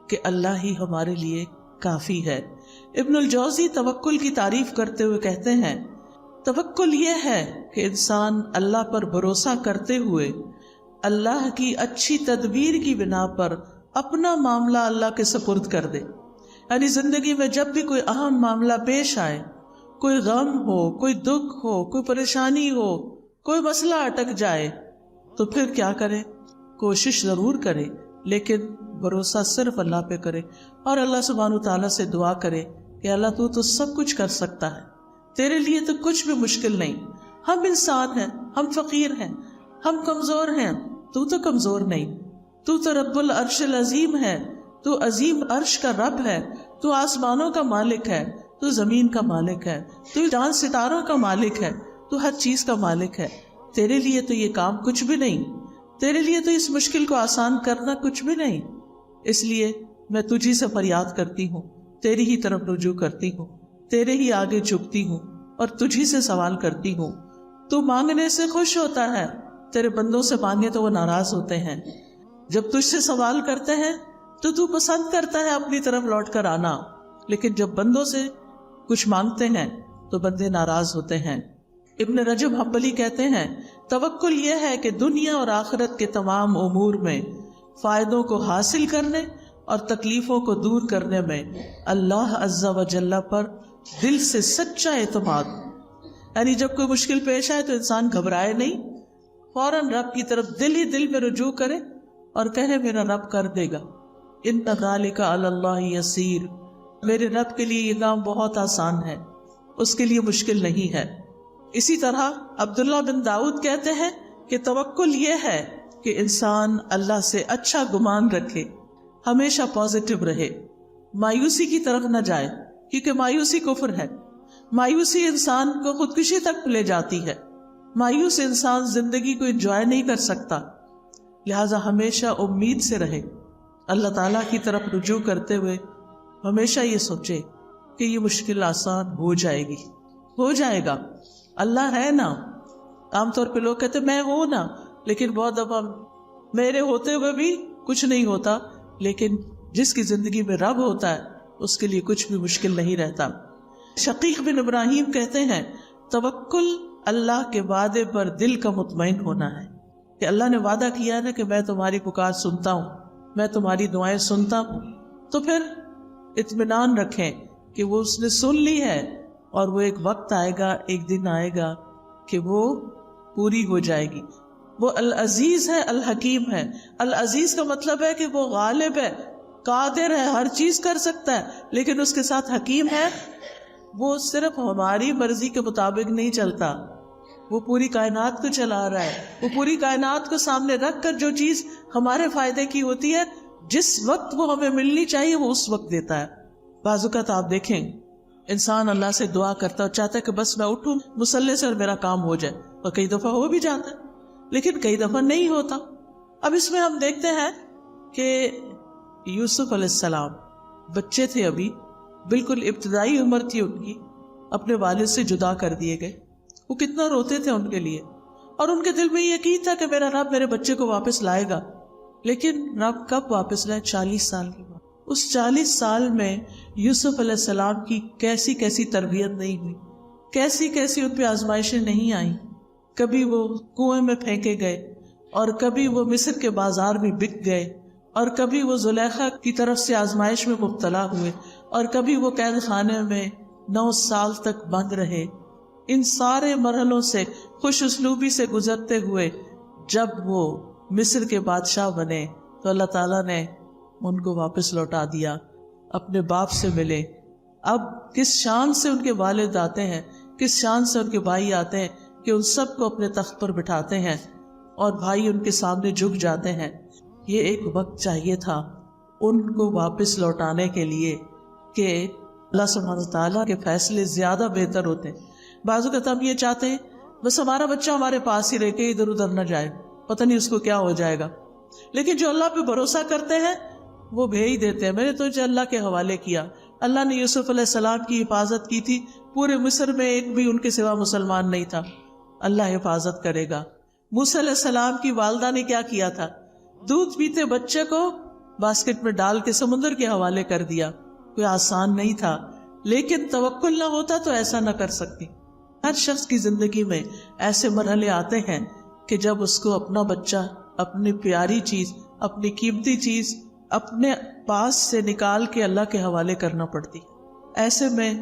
کہ اللہ ہی ہمارے لیے کافی ہے۔ ابن الجوزی توکل کی تعریف کرتے ہوئے کہتے ہیں، توکل یہ ہے کہ انسان اللہ پر بھروسہ کرتے ہوئے اللہ کی اچھی تدبیر کی بنا پر اپنا معاملہ اللہ کے سپرد کر دے۔ یعنی زندگی میں جب بھی کوئی اہم معاملہ پیش آئے، کوئی غم ہو، کوئی دکھ ہو، کوئی پریشانی ہو، کوئی مسئلہ اٹک جائے، تو پھر کیا کرے؟ کوشش ضرور کرے، لیکن بھروسہ صرف اللہ پہ کرے، اور اللہ سبحانہ تعالیٰ سے دعا کرے کہ اللہ تو سب کچھ کر سکتا ہے، تیرے لیے تو کچھ بھی مشکل نہیں۔ ہم انسان ہیں، ہم فقیر ہیں، ہم کمزور ہیں، تو کمزور نہیں، تو رب العرش العظیم ہے، تو عظیم عرش کا رب ہے، تو آسمانوں کا مالک ہے، تو زمین کا مالک ہے، تو چاند ستاروں کا مالک ہے، تو ہر چیز کا مالک ہے۔ تیرے لیے تو یہ کام کچھ بھی نہیں، تیرے لیے تو اس مشکل کو آسان کرنا کچھ بھی نہیں، اس لیے میں تجھی سے فریاد کرتی ہوں، تیری ہی طرف رجوع کرتی ہوں، تیرے ہی آگے جھکتی ہوں اور تجھی سے سوال کرتی ہوں۔ تو مانگنے سے خوش ہوتا ہے، تیرے بندوں سے مانگے تو وہ ناراض ہوتے ہیں۔ جب تجھ سے سوال کرتے ہیں تو پسند کرتا ہے اپنی طرف لوٹ کر آنا، لیکن جب بندوں سے کچھ مانگتے ہیں تو بندے ناراض ہوتے ہیں۔ ابن رجب حنبلی کہتے ہیں، توکل یہ ہے کہ دنیا اور آخرت کے تمام امور میں فائدوں کو حاصل کرنے اور تکلیفوں کو دور کرنے میں اللہ عز و جل پر دل سے سچا اعتماد، یعنی جب کوئی مشکل پیش آئے تو انسان گھبرائے نہیں، فوراً رب کی طرف دل ہی دل میں رجوع کرے اور کہے میرا رب کر دے گا، ان ذالک علی اللہ یسیر، میرے رب کے لیے یہ کام بہت آسان ہے، اس کے لیے مشکل نہیں ہے۔ اسی طرح عبداللہ بن داؤد کہتے ہیں کہ توکل یہ ہے کہ انسان اللہ سے اچھا گمان رکھے، ہمیشہ پازیٹو رہے، مایوسی کی طرف نہ جائے، کیونکہ مایوسی کفر ہے، مایوسی انسان کو خودکشی تک لے جاتی ہے۔ مایوس انسان زندگی کو انجوائے نہیں کر سکتا، لہذا ہمیشہ امید سے رہے، اللہ تعالیٰ کی طرف رجوع کرتے ہوئے ہمیشہ یہ سوچے کہ یہ مشکل آسان ہو جائے گی، ہو جائے گا، اللہ ہے نا۔ عام طور پہ لوگ کہتے میں ہوں نا، لیکن بہت دفعہ میرے ہوتے ہوئے بھی کچھ نہیں ہوتا، لیکن جس کی زندگی میں رب ہوتا ہے اس کے لیے کچھ بھی مشکل نہیں رہتا۔ شقیق بن ابراہیم کہتے ہیں توکل اللہ کے وعدے پر دل کا مطمئن ہونا ہے، کہ اللہ نے وعدہ کیا ہے نا کہ میں تمہاری پکار سنتا ہوں، میں تمہاری دعائیں سنتا ہوں، تو پھر اطمینان رکھیں کہ وہ اس نے سن لی ہے، اور وہ ایک وقت آئے گا، ایک دن آئے گا کہ وہ پوری ہو جائے گی۔ وہ العزیز ہے، الحکیم ہے۔ العزیز کا مطلب ہے کہ وہ غالب ہے، قادر ہے، ہر چیز کر سکتا ہے، لیکن اس کے ساتھ حکیم ہے، وہ صرف ہماری مرضی کے مطابق نہیں چلتا، وہ پوری کائنات کو چلا رہا ہے، وہ پوری کائنات کو سامنے رکھ کر جو چیز ہمارے فائدے کی ہوتی ہے، جس وقت وہ ہمیں ملنی چاہیے وہ اس وقت دیتا ہے۔ بعض اوقات آپ دیکھیں انسان اللہ سے دعا کرتا ہے اور چاہتا ہے کہ بس میں اٹھوں مصلے سے اور میرا کام ہو جائے، اور کئی دفعہ ہو بھی جاتا ہے لیکن کئی دفعہ نہیں ہوتا۔ اب اس میں ہم دیکھتے ہیں کہ یوسف علیہ السلام بچے تھے، ابھی بالکل ابتدائی عمر تھی ان کی، اپنے والد سے جدا کر دیے گئے، وہ کتنا روتے تھے ان کے لیے، اور ان کے دل میں یہ یقین تھا کہ میرا رب میرے بچے کو واپس لائے گا، لیکن رب کب واپس لائے؟ 40 سال کے بعد۔ اس 40 سال میں یوسف علیہ السلام کی کیسی کیسی تربیت نہیں ہوئی، کیسی کیسی ان پہ آزمائشیں نہیں آئیں، کبھی وہ کنویں میں پھینکے گئے، اور کبھی وہ مصر کے بازار میں بک گئے، اور کبھی وہ زلیخا کی طرف سے آزمائش میں مبتلا ہوئے، اور کبھی وہ قید خانے میں 9 سال تک بند رہے۔ ان سارے مرحلوں سے خوش اسلوبی سے گزرتے ہوئے جب وہ مصر کے بادشاہ بنے تو اللہ تعالیٰ نے ان کو واپس لوٹا دیا، اپنے باپ سے ملے۔ اب کس شان سے ان کے والد آتے ہیں، کس شان سے ان کے بھائی آتے ہیں کہ ان سب کو اپنے تخت پر بٹھاتے ہیں اور بھائی ان کے سامنے جھک جاتے ہیں۔ یہ ایک وقت چاہیے تھا ان کو واپس لوٹانے کے لیے کہ اللہ سبحانہ وتعالیٰ کے فیصلے زیادہ بہتر ہوتے ہیں۔ بعض اوقات ہم یہ چاہتے ہیں بس ہمارا بچہ ہمارے پاس ہی رہ کے ادھر ادھر نہ جائے، پتہ نہیں اس کو کیا ہو جائے گا، لیکن جو اللہ پہ بھروسہ کرتے ہیں وہ بھیج دیتے ہیں۔ میں نے تو اللہ کے حوالے کیا، اللہ نے یوسف علیہ السلام کی حفاظت کی تھی، پورے مصر میں ایک بھی ان کے سوا مسلمان نہیں تھا، اللہ حفاظت کرے گا۔ موسیٰ علیہ السلام کی والدہ نے کیا کیا تھا؟ دودھ پیتے بچے کو باسکٹ میں ڈال کے سمندر کے حوالے کر دیا۔ کوئی آسان نہیں تھا، لیکن توکل نہ ہوتا تو ایسا نہ کر سکتی۔ ہر شخص کی زندگی میں ایسے مرحلے آتے ہیں کہ جب اس کو اپنا بچہ، اپنی پیاری چیز، اپنی قیمتی چیز اپنے پاس سے نکال کے اللہ کے حوالے کرنا پڑتی۔ ایسے میں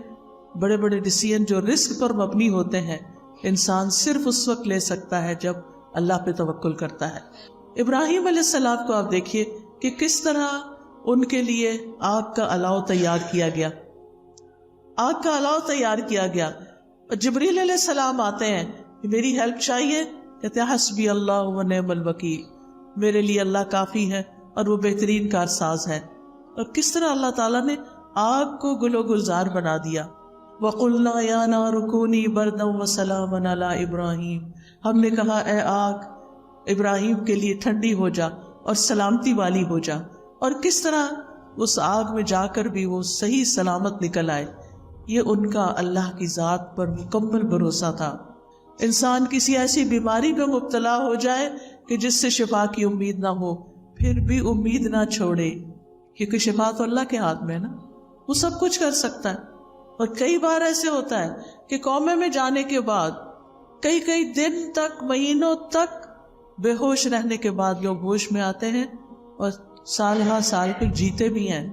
بڑے بڑے ڈیسیژن جو رسک پر مبنی ہوتے ہیں انسان صرف اس وقت لے سکتا ہے جب اللہ پہ توکل کرتا ہے۔ ابراہیم علیہ السلام کو آپ دیکھیے کہ کس طرح ان کے لیے آگ کا الاؤ تیار کیا گیا، آگ کا الاؤ تیار کیا گیا۔ جبریل علیہ السلام آتے ہیں کہ میری ہیلپ چاہیے، کہتے ہیں حسبی اللہ و نعم الوکیل، میرے لیے اللہ کافی ہے اور وہ بہترین کارساز ہے۔ اور کس طرح اللہ تعالیٰ نے آگ کو گل و گلزار بنا دیا۔ وَقُلْنَا يَا نَارُ كُونِي بَرْدًا وَسَلَامًا عَلَىٰ إِبْرَاهِيمَ، ہم نے کہا اے آگ ابراہیم کے لیے ٹھنڈی ہو جا اور سلامتی والی ہو جا، اور کس طرح اس آگ میں جا کر بھی وہ صحیح سلامت نکل آئے۔ یہ ان کا اللہ کی ذات پر مکمل بھروسہ تھا۔ انسان کسی ایسی بیماری میں مبتلا ہو جائے کہ جس سے شفا کی امید نہ ہو، پھر بھی امید نہ چھوڑے، کیونکہ شفا تو اللہ کے ہاتھ میں ہے نا، وہ سب کچھ کر سکتا ہے۔ اور کئی بار ایسے ہوتا ہے کہ کومے میں جانے کے بعد کئی دن تک، مہینوں تک بے ہوش رہنے کے بعد لوگ ہوش میں آتے ہیں اور سال ہر سال پھر جیتے بھی ہیں۔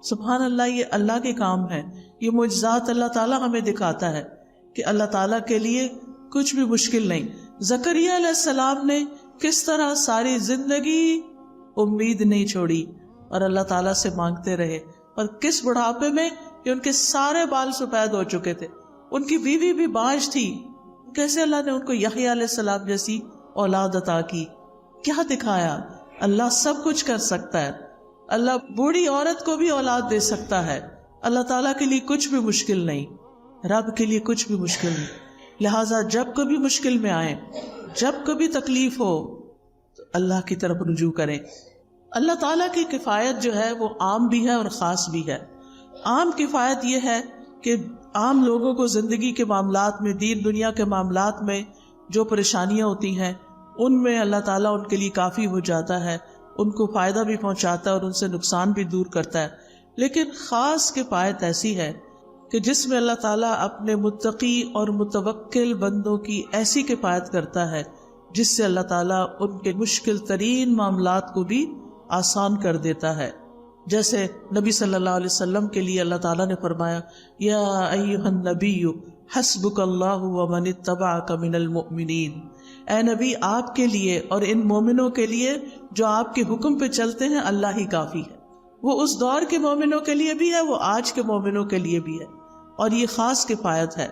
سبحان اللہ، یہ اللہ کے کام ہے، یہ معجزات اللہ تعالیٰ ہمیں دکھاتا ہے کہ اللہ تعالیٰ کے لیے کچھ بھی مشکل نہیں۔ زکریا علیہ السلام نے کس طرح ساری زندگی امید نہیں چھوڑی اور اللہ تعالیٰ سے مانگتے رہے، اور کس بڑھاپے میں کہ ان کے سارے بال سفید ہو چکے تھے، ان کی بیوی بھی بانجھ تھی، کیسے اللہ نے ان کو یحییٰ علیہ السلام جیسی اولاد عطا کی۔ کیا دکھایا؟ اللہ سب کچھ کر سکتا ہے، اللہ بوڑھی عورت کو بھی اولاد دے سکتا ہے، اللہ تعالیٰ کے لیے کچھ بھی مشکل نہیں، رب کے لیے کچھ بھی مشکل نہیں۔ لہٰذا جب کبھی مشکل میں آئیں، جب کبھی تکلیف ہو تو اللہ کی طرف رجوع کریں۔ اللہ تعالیٰ کی کفایت جو ہے وہ عام بھی ہے اور خاص بھی ہے۔ عام کفایت یہ ہے کہ عام لوگوں کو زندگی کے معاملات میں، دین دنیا کے معاملات میں جو پریشانیاں ہوتی ہیں ان میں اللہ تعالیٰ ان کے لیے کافی ہو جاتا ہے، ان کو فائدہ بھی پہنچاتا ہے اور ان سے نقصان بھی دور کرتا ہے۔ لیکن خاص کفایت ایسی ہے کہ جس میں اللہ تعالیٰ اپنے متقی اور متوکل بندوں کی ایسی کفایت کرتا ہے جس سے اللہ تعالیٰ ان کے مشکل ترین معاملات کو بھی آسان کر دیتا ہے۔ جیسے نبی صلی اللہ علیہ وسلم کے لیے اللہ تعالیٰ نے فرمایا یا ایھا النبی حسبک اللہ ومن اتبعک من المؤمنین، اے نبی آپ کے لیے اور ان مومنوں کے لیے جو آپ کے حکم پہ چلتے ہیں اللہ ہی کافی ہے۔ وہ اس دور کے مومنوں کے لیے بھی ہے، وہ آج کے مومنوں کے لیے بھی ہے، اور یہ خاص کفایت ہے۔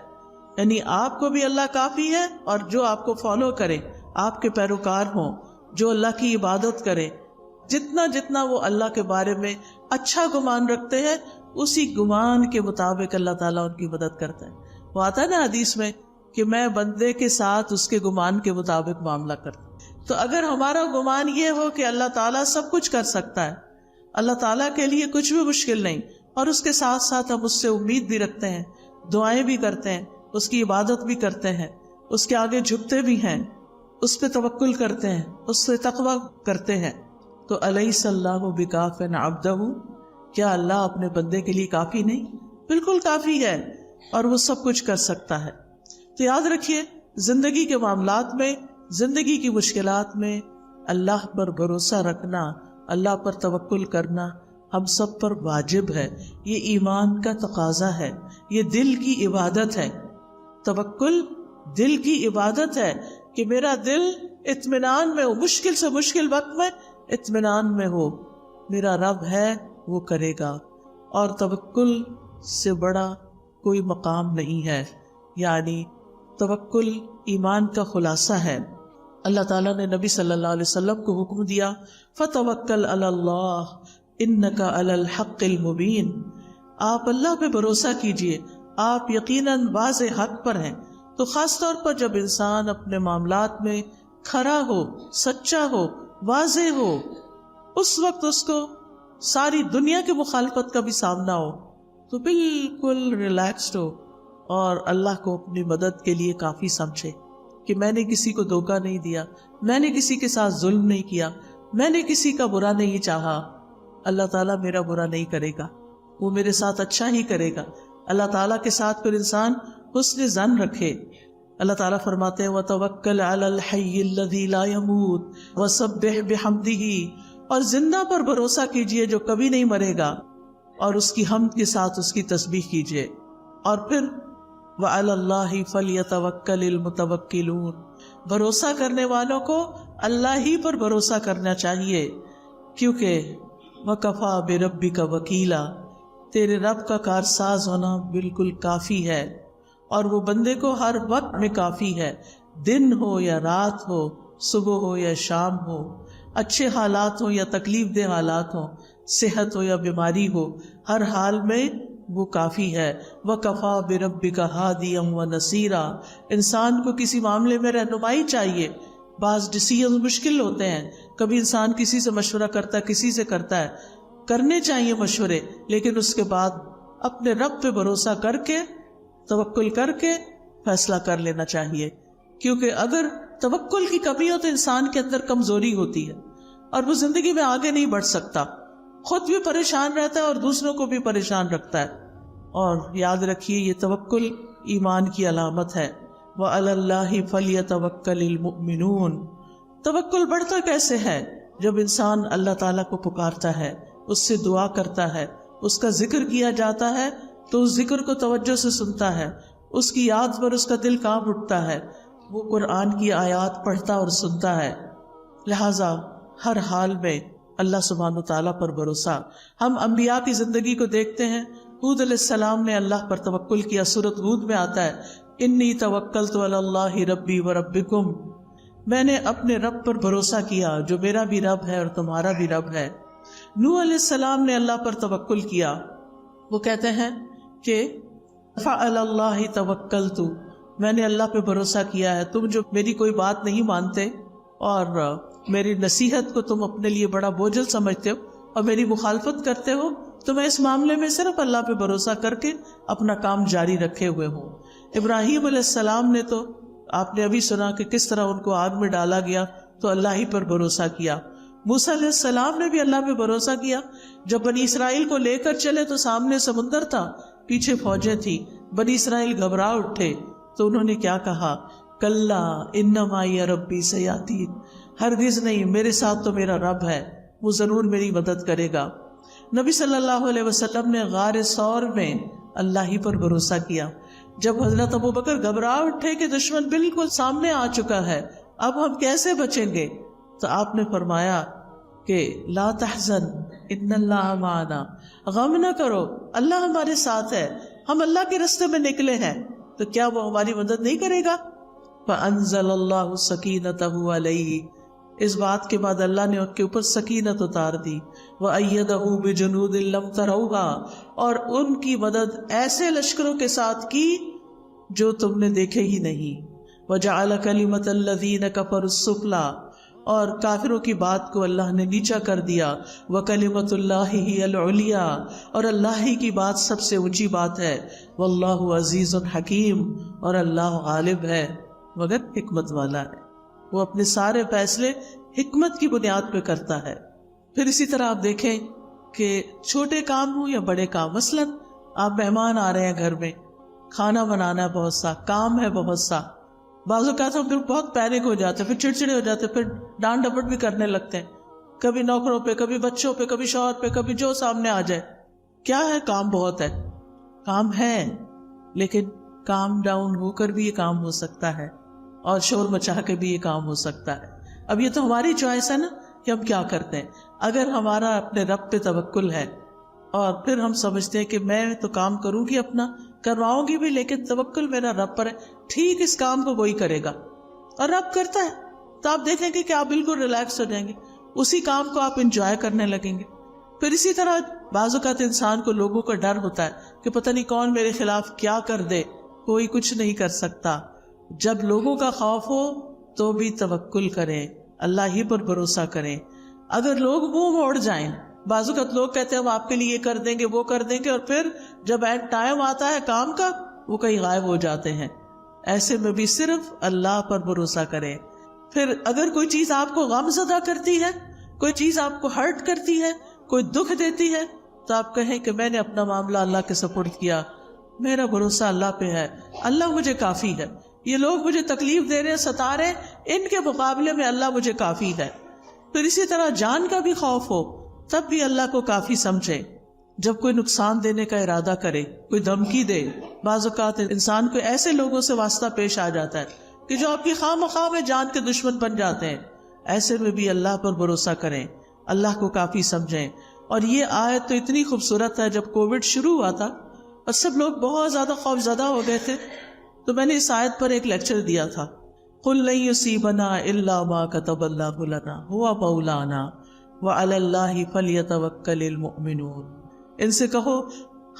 یعنی آپ کو بھی اللہ کافی ہے، اور جو آپ کو فالو کرے، آپ کے پیروکار ہوں، جو اللہ کی عبادت کرے، جتنا وہ اللہ کے بارے میں اچھا گمان رکھتے ہیں اسی گمان کے مطابق اللہ تعالیٰ ان کی مدد کرتا ہے۔ وہ آتا ہے نا حدیث میں کہ میں بندے کے ساتھ اس کے گمان کے مطابق معاملہ کرتا ہوں۔ تو اگر ہمارا گمان یہ ہو کہ اللہ تعالیٰ سب کچھ کر سکتا ہے، اللہ تعالیٰ کے لیے کچھ بھی مشکل نہیں، اور اس کے ساتھ ساتھ ہم اس سے امید بھی رکھتے ہیں، دعائیں بھی کرتے ہیں، اس کی عبادت بھی کرتے ہیں، اس کے آگے جھکتے بھی ہیں، اس پہ توکل کرتے ہیں، اس سے تقویٰ کرتے ہیں، تو الیس اللہ بکاف عبدہ، کیا اللہ اپنے بندے کے لیے کافی نہیں؟ بالکل کافی ہے، اور وہ سب کچھ کر سکتا ہے۔ تو یاد رکھیے زندگی کے معاملات میں، زندگی کی مشکلات میں اللہ پر بھروسہ رکھنا، اللہ پر توکل کرنا ہم سب پر واجب ہے۔ یہ ایمان کا تقاضا ہے، یہ دل کی عبادت ہے۔ توکل دل کی عبادت ہے کہ میرا دل اطمینان میں ہو، مشکل سے مشکل وقت میں اطمینان میں ہو، میرا رب ہے وہ کرے گا، اور توکل سے بڑا کوئی مقام نہیں ہے۔ یعنی توکل ایمان کا خلاصہ ہے۔ اللہ تعالیٰ نے نبی صلی اللہ علیہ وسلم کو حکم دیا فَتَوَكَّلْ عَلَى اللَّهِ إِنَّكَ عَلَى الْحَقِّ الْمُبِينِ، آپ اللہ پہ بھروسہ کیجئے، آپ یقیناً واضح حق پر ہیں۔ تو خاص طور پر جب انسان اپنے معاملات میں کھرا ہو، سچا ہو، واضح ہو، اس وقت اس کو ساری دنیا کی مخالفت کا بھی سامنا ہو تو بالکل ریلیکسڈ ہو اور اللہ کو اپنی مدد کے لیے کافی سمجھے کہ میں نے کسی کو دھوکہ نہیں دیا، میں نے کسی کے ساتھ ظلم نہیں کیا، میں نے کسی کا برا نہیں چاہا، اللہ تعالیٰ میرا برا نہیں کرے گا، وہ میرے ساتھ اچھا ہی کرے گا۔ اللہ تعالیٰ کے ساتھ پھر انسان حسن ظن رکھے۔ اللہ تعالیٰ فرماتے ہیں وَتَوَكَّلْ عَلَى الْحَيِّ الَّذِي لَا يَمُوتُ وَسَبِّحْ بِحَمْدِهِ، اور زندہ پر بھروسہ کیجئے جو کبھی نہیں مرے گا، اور اس کی حمد کے ساتھ اس کی تسبیح کیجئے۔ اور پھر وَعَلَى اللَّهِ فَلْيَتَوَكَّلِ الْمُتَوَكِّلُونَ، بھروسہ کرنے والوں کو اللہ ہی پر بھروسہ کرنا چاہیے، کیونکہ وَكَفَى بِرَبِّكَ وَكِيلًا، تیرے رب کا کارساز ہونا بالکل کافی ہے، اور وہ بندے کو ہر وقت میں کافی ہے، دن ہو یا رات ہو، صبح ہو یا شام ہو، اچھے حالات ہوں یا تکلیف دہ حالات ہوں، صحت ہو یا بیماری ہو، ہر حال میں وہ کافی ہے۔ وَكَفَى بِرَبِّكَ هَادِيًا وَنَصِيرًا، انسان کو کسی معاملے میں رہنمائی چاہیے۔ بعض ڈیسیژن مشکل ہوتے ہیں، کبھی انسان کسی سے مشورہ کرتا ہے، کسی سے کرتا ہے، کرنے چاہیے مشورے، لیکن اس کے بعد اپنے رب پہ بھروسہ کر کے، توکل کر کے فیصلہ کر لینا چاہیے، کیونکہ اگر توکل کی کمی ہو تو انسان کے اندر کمزوری ہوتی ہے اور وہ زندگی میں آگے نہیں بڑھ سکتا، خود بھی پریشان رہتا ہے اور دوسروں کو بھی پریشان رکھتا ہے۔ اور یاد رکھیے یہ توکل ایمان کی علامت ہے۔ وَعَلَى اللَّهِ فَلْيَتَوَكَّلِ الْمُؤْمِنُونَ، توکل بڑھتا کیسے ہے؟ جب انسان اللہ تعالیٰ کو پکارتا ہے، اس سے دعا کرتا ہے، اس کا ذکر کیا جاتا ہے تو اس ذکر کو توجہ سے سنتا ہے، اس کی یاد پر اس کا دل کانپ اٹھتا ہے، وہ قرآن کی آیات پڑھتا اور سنتا ہے۔ لہٰذا ہر حال میں اللہ سبحانہ وتعالیٰ پر بھروسہ۔ ہم انبیاء کی زندگی کو دیکھتے ہیں، ہود علیہ السلام نے اللہ پر توکل کیا، سورۃ ہود میں آتا ہے انی توکلت علی اللہ ربی و ربکم، میں نے اپنے رب پر بھروسہ کیا جو میرا بھی رب ہے اور تمہارا بھی رب ہے۔ نوح علیہ السلام نے اللہ پر توکل کیا، وہ کہتے ہیں کہ فعلی اللہ توکلت میں نے اللہ پہ بھروسہ کیا ہے، تم جو میری کوئی بات نہیں مانتے اور میری نصیحت کو تم اپنے لیے بڑا بوجھل سمجھتے ہو اور میری مخالفت کرتے ہو، تو میں اس معاملے میں صرف اللہ پہ بھروسہ کر کے اپنا کام جاری رکھے ہوئے ہوں۔ ابراہیم علیہ السلام نے تو آپ نے ابھی سنا کہ کس طرح ان کو آگ میں ڈالا گیا تو اللہ ہی پر بھروسہ کیا۔ موسیٰ علیہ السلام نے بھی اللہ پہ بھروسہ کیا، جب بنی اسرائیل کو لے کر چلے تو سامنے سمندر تھا، پیچھے فوجیں تھی، بنی اسرائیل گھبرا اٹھے تو انہوں نے کیا کہا؟ کلا ان معی ربی سیہدین، ہرگز نہیں، میرے ساتھ تو میرا رب ہے، وہ ضرور میری مدد کرے گا۔ نبی صلی اللہ علیہ وسلم نے غار ثور میں اللہ ہی پر بھروسہ کیا۔ جب حضرت ابوبکر گھبرا اٹھے کہ دشمن بالکل سامنے آ چکا ہے، اب ہم کیسے بچیں گے، تو آپ نے فرمایا کہ لا تحزن ان اللہ معنا، غم نہ کرو، اللہ ہمارے ساتھ ہے، ہم اللہ کے راستے میں نکلے ہیں، تو کیا وہ ہماری مدد نہیں کرے گا؟ فانزل اللہ سکینتہ علیہ، اس بات کے بعد اللہ نے ان کے اوپر سکینت اتار دی، وَأَيَّدَهُ بِجُنُودٍ لَمْ تَرَوْهَا، اور ان کی مدد ایسے لشکروں کے ساتھ کی جو تم نے دیکھے ہی نہیں، وَجَعَلَ كَلِمَةَ الَّذِينَ كَفَرُوا السُّفْلَىٰ، اور کافروں کی بات کو اللہ نے نیچا کر دیا، وَكَلِمَةُ اللَّهِ هِيَ الْعُلْيَا، اور اللہ ہی کی بات سب سے اونچی بات ہے، وَاللَّهُ عَزِيزٌ حَكِيمٌ، اور اللہ غالب ہے مگر حکمت والا ہے، وہ اپنے سارے فیصلے حکمت کی بنیاد پہ کرتا ہے۔ پھر اسی طرح آپ دیکھیں کہ چھوٹے کام ہوں یا بڑے کام، مثلاً آپ مہمان آ رہے ہیں گھر میں، کھانا بنانا ہے، بہت سا کام ہے، بہت سا، بعض اوقات ہم پھر بہت پینک ہو جاتے ہیں، پھر چڑچڑے ہو جاتے ہیں، پھر ڈانٹ ڈپٹ بھی کرنے لگتے ہیں، کبھی نوکروں پہ، کبھی بچوں پہ، کبھی شوہر پہ، کبھی جو سامنے آ جائے۔ کیا ہے؟ کام بہت ہے، کام ہے، لیکن کام ڈاؤن ہو کر بھی یہ کام ہو سکتا ہے اور شور مچا کے بھی یہ کام ہو سکتا ہے۔ اب یہ تو ہماری چوائس ہے نا کہ ہم کیا کرتے ہیں۔ اگر ہمارا اپنے رب پہ توکل ہے اور پھر ہم سمجھتے ہیں کہ میں تو کام کروں گی، اپنا کرواؤں گی بھی، لیکن توکل میرا رب پر ہے، ٹھیک اس کام کو وہی کرے گا اور رب کرتا ہے، تو آپ دیکھیں گے کہ آپ بالکل ریلیکس ہو جائیں گے، اسی کام کو آپ انجوائے کرنے لگیں گے۔ پھر اسی طرح بعض اوقات انسان کو لوگوں کا ڈر ہوتا ہے کہ پتہ نہیں کون میرے خلاف کیا کر دے، کوئی کچھ نہیں کر سکتا۔ جب لوگوں کا خوف ہو تو بھی توکل کریں، اللہ ہی پر بھروسہ کریں۔ اگر لوگ منہ موڑ جائیں، بعض اوقات لوگ کہتے ہیں ہم آپ کے لیے یہ کر دیں گے، وہ کر دیں گے، اور پھر جب اینڈ ٹائم آتا ہے کام کا، وہ کہیں غائب ہو جاتے ہیں۔ ایسے میں بھی صرف اللہ پر بھروسہ کریں۔ پھر اگر کوئی چیز آپ کو غم زدہ کرتی ہے، کوئی چیز آپ کو ہرٹ کرتی ہے، کوئی دکھ دیتی ہے، تو آپ کہیں کہ میں نے اپنا معاملہ اللہ کے سپرد کیا، میرا بھروسہ اللہ پہ ہے، اللہ مجھے کافی ہے، یہ لوگ مجھے تکلیف دے رہے، ستا رہے، ان کے مقابلے میں اللہ مجھے کافی ہے۔ پھر اسی طرح جان کا بھی خوف ہو تب بھی اللہ کو کافی سمجھے۔ جب کوئی نقصان دینے کا ارادہ کرے، کوئی دھمکی دے، بعض اوقات انسان کو ایسے لوگوں سے واسطہ پیش آ جاتا ہے کہ جو آپ کی خواہ مخواہ میں جان کے دشمن بن جاتے ہیں، ایسے میں بھی اللہ پر بھروسہ کریں، اللہ کو کافی سمجھیں۔ اور یہ آیت تو اتنی خوبصورت ہے، جب کووڈ شروع ہوا تھا اور سب لوگ بہت زیادہ خوف زدہ ہو گئے تھے، تو میں نے اس آیت پر ایک لیکچر دیا تھا، قُلْ لَن يُصِيبَنَا إِلَّا مَا كَتَبَ اللَّهُ لَنَا هُوَ مَوْلَانَا وَعَلَى اللَّهِ فَلْيَتَوَكَّلِ الْمُؤْمِنُونَ، ان سے کہو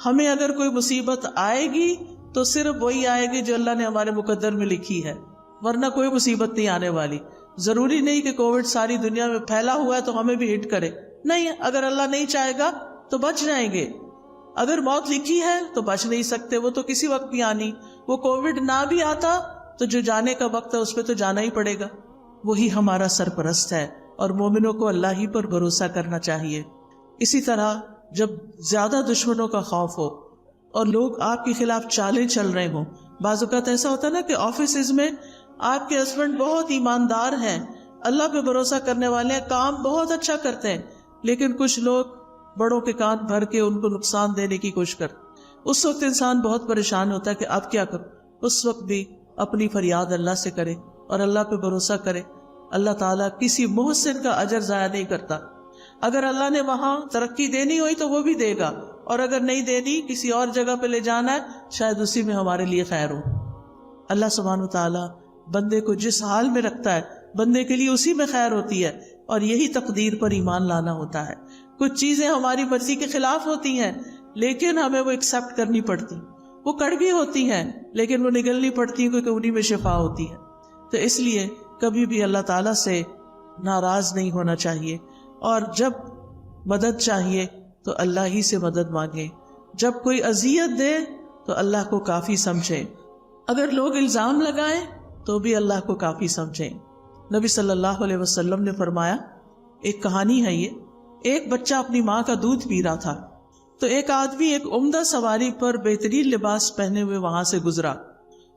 ہمیں اگر کوئی مصیبت آئے گی تو صرف وہی آئے گی جو اللہ نے ہمارے مقدر میں لکھی ہے، ورنہ کوئی مصیبت نہیں آنے والی۔ ضروری نہیں کہ کووڈ ساری دنیا میں پھیلا ہوا ہے تو ہمیں بھی ہٹ کرے، نہیں، اگر اللہ نہیں چاہے گا تو بچ جائیں گے۔ اگر موت لکھی ہے تو بچ نہیں سکتے، وہ تو کسی وقت بھی آنی، وہ کووڈ نہ بھی آتا تو جو جانے کا وقت ہے اس پہ تو جانا ہی پڑے گا، وہی ہمارا سرپرست ہے، اور مومنوں کو اللہ ہی پر بھروسہ کرنا چاہیے۔ اسی طرح جب زیادہ دشمنوں کا خوف ہو اور لوگ آپ کے خلاف چالیں چل رہے ہوں، بعض اوقات ایسا ہوتا ہے نا کہ آفیسز میں آپ کے ہسبینڈ بہت ایماندار ہیں، اللہ پہ بھروسہ کرنے والے ہیں، کام بہت اچھا کرتے ہیں، لیکن کچھ لوگ بڑوں کے کان بھر کے ان کو نقصان دینے کی کوشش کرتے، اس وقت انسان بہت پریشان ہوتا ہے کہ اب کیا کروں۔ اس وقت بھی اپنی فریاد اللہ سے کرے اور اللہ پہ بھروسہ کرے، اللہ تعالیٰ کسی محسن کا اجر ضائع نہیں کرتا۔ اگر اللہ نے وہاں ترقی دینی ہوئی تو وہ بھی دے گا، اور اگر نہیں دینی، کسی اور جگہ پہ لے جانا ہے، شاید اسی میں ہمارے لیے خیر ہو۔ اللہ سبحانہ وتعالیٰ بندے کو جس حال میں رکھتا ہے بندے کے لیے اسی میں خیر ہوتی ہے، اور یہی تقدیر پر ایمان لانا ہوتا ہے۔ کچھ چیزیں ہماری مرضی کے خلاف ہوتی ہیں لیکن ہمیں وہ ایکسپٹ کرنی پڑتی، وہ کڑوی ہوتی ہیں لیکن وہ نگلنی پڑتی ہیں کیونکہ انہی میں شفا ہوتی ہے. تو اس لیے کبھی بھی اللہ تعالیٰ سے ناراض نہیں ہونا چاہیے، اور جب مدد چاہیے تو اللہ ہی سے مدد مانگے. جب کوئی اذیت دے تو اللہ کو کافی سمجھے. اگر لوگ الزام لگائیں تو بھی اللہ کو کافی سمجھیں. نبی صلی اللہ علیہ وسلم نے فرمایا، ایک کہانی ہے یہ، ایک بچہ اپنی ماں کا دودھ پی رہا تھا تو ایک آدمی ایک عمدہ سواری پر بہترین لباس پہنے ہوئے وہاں سے گزرا.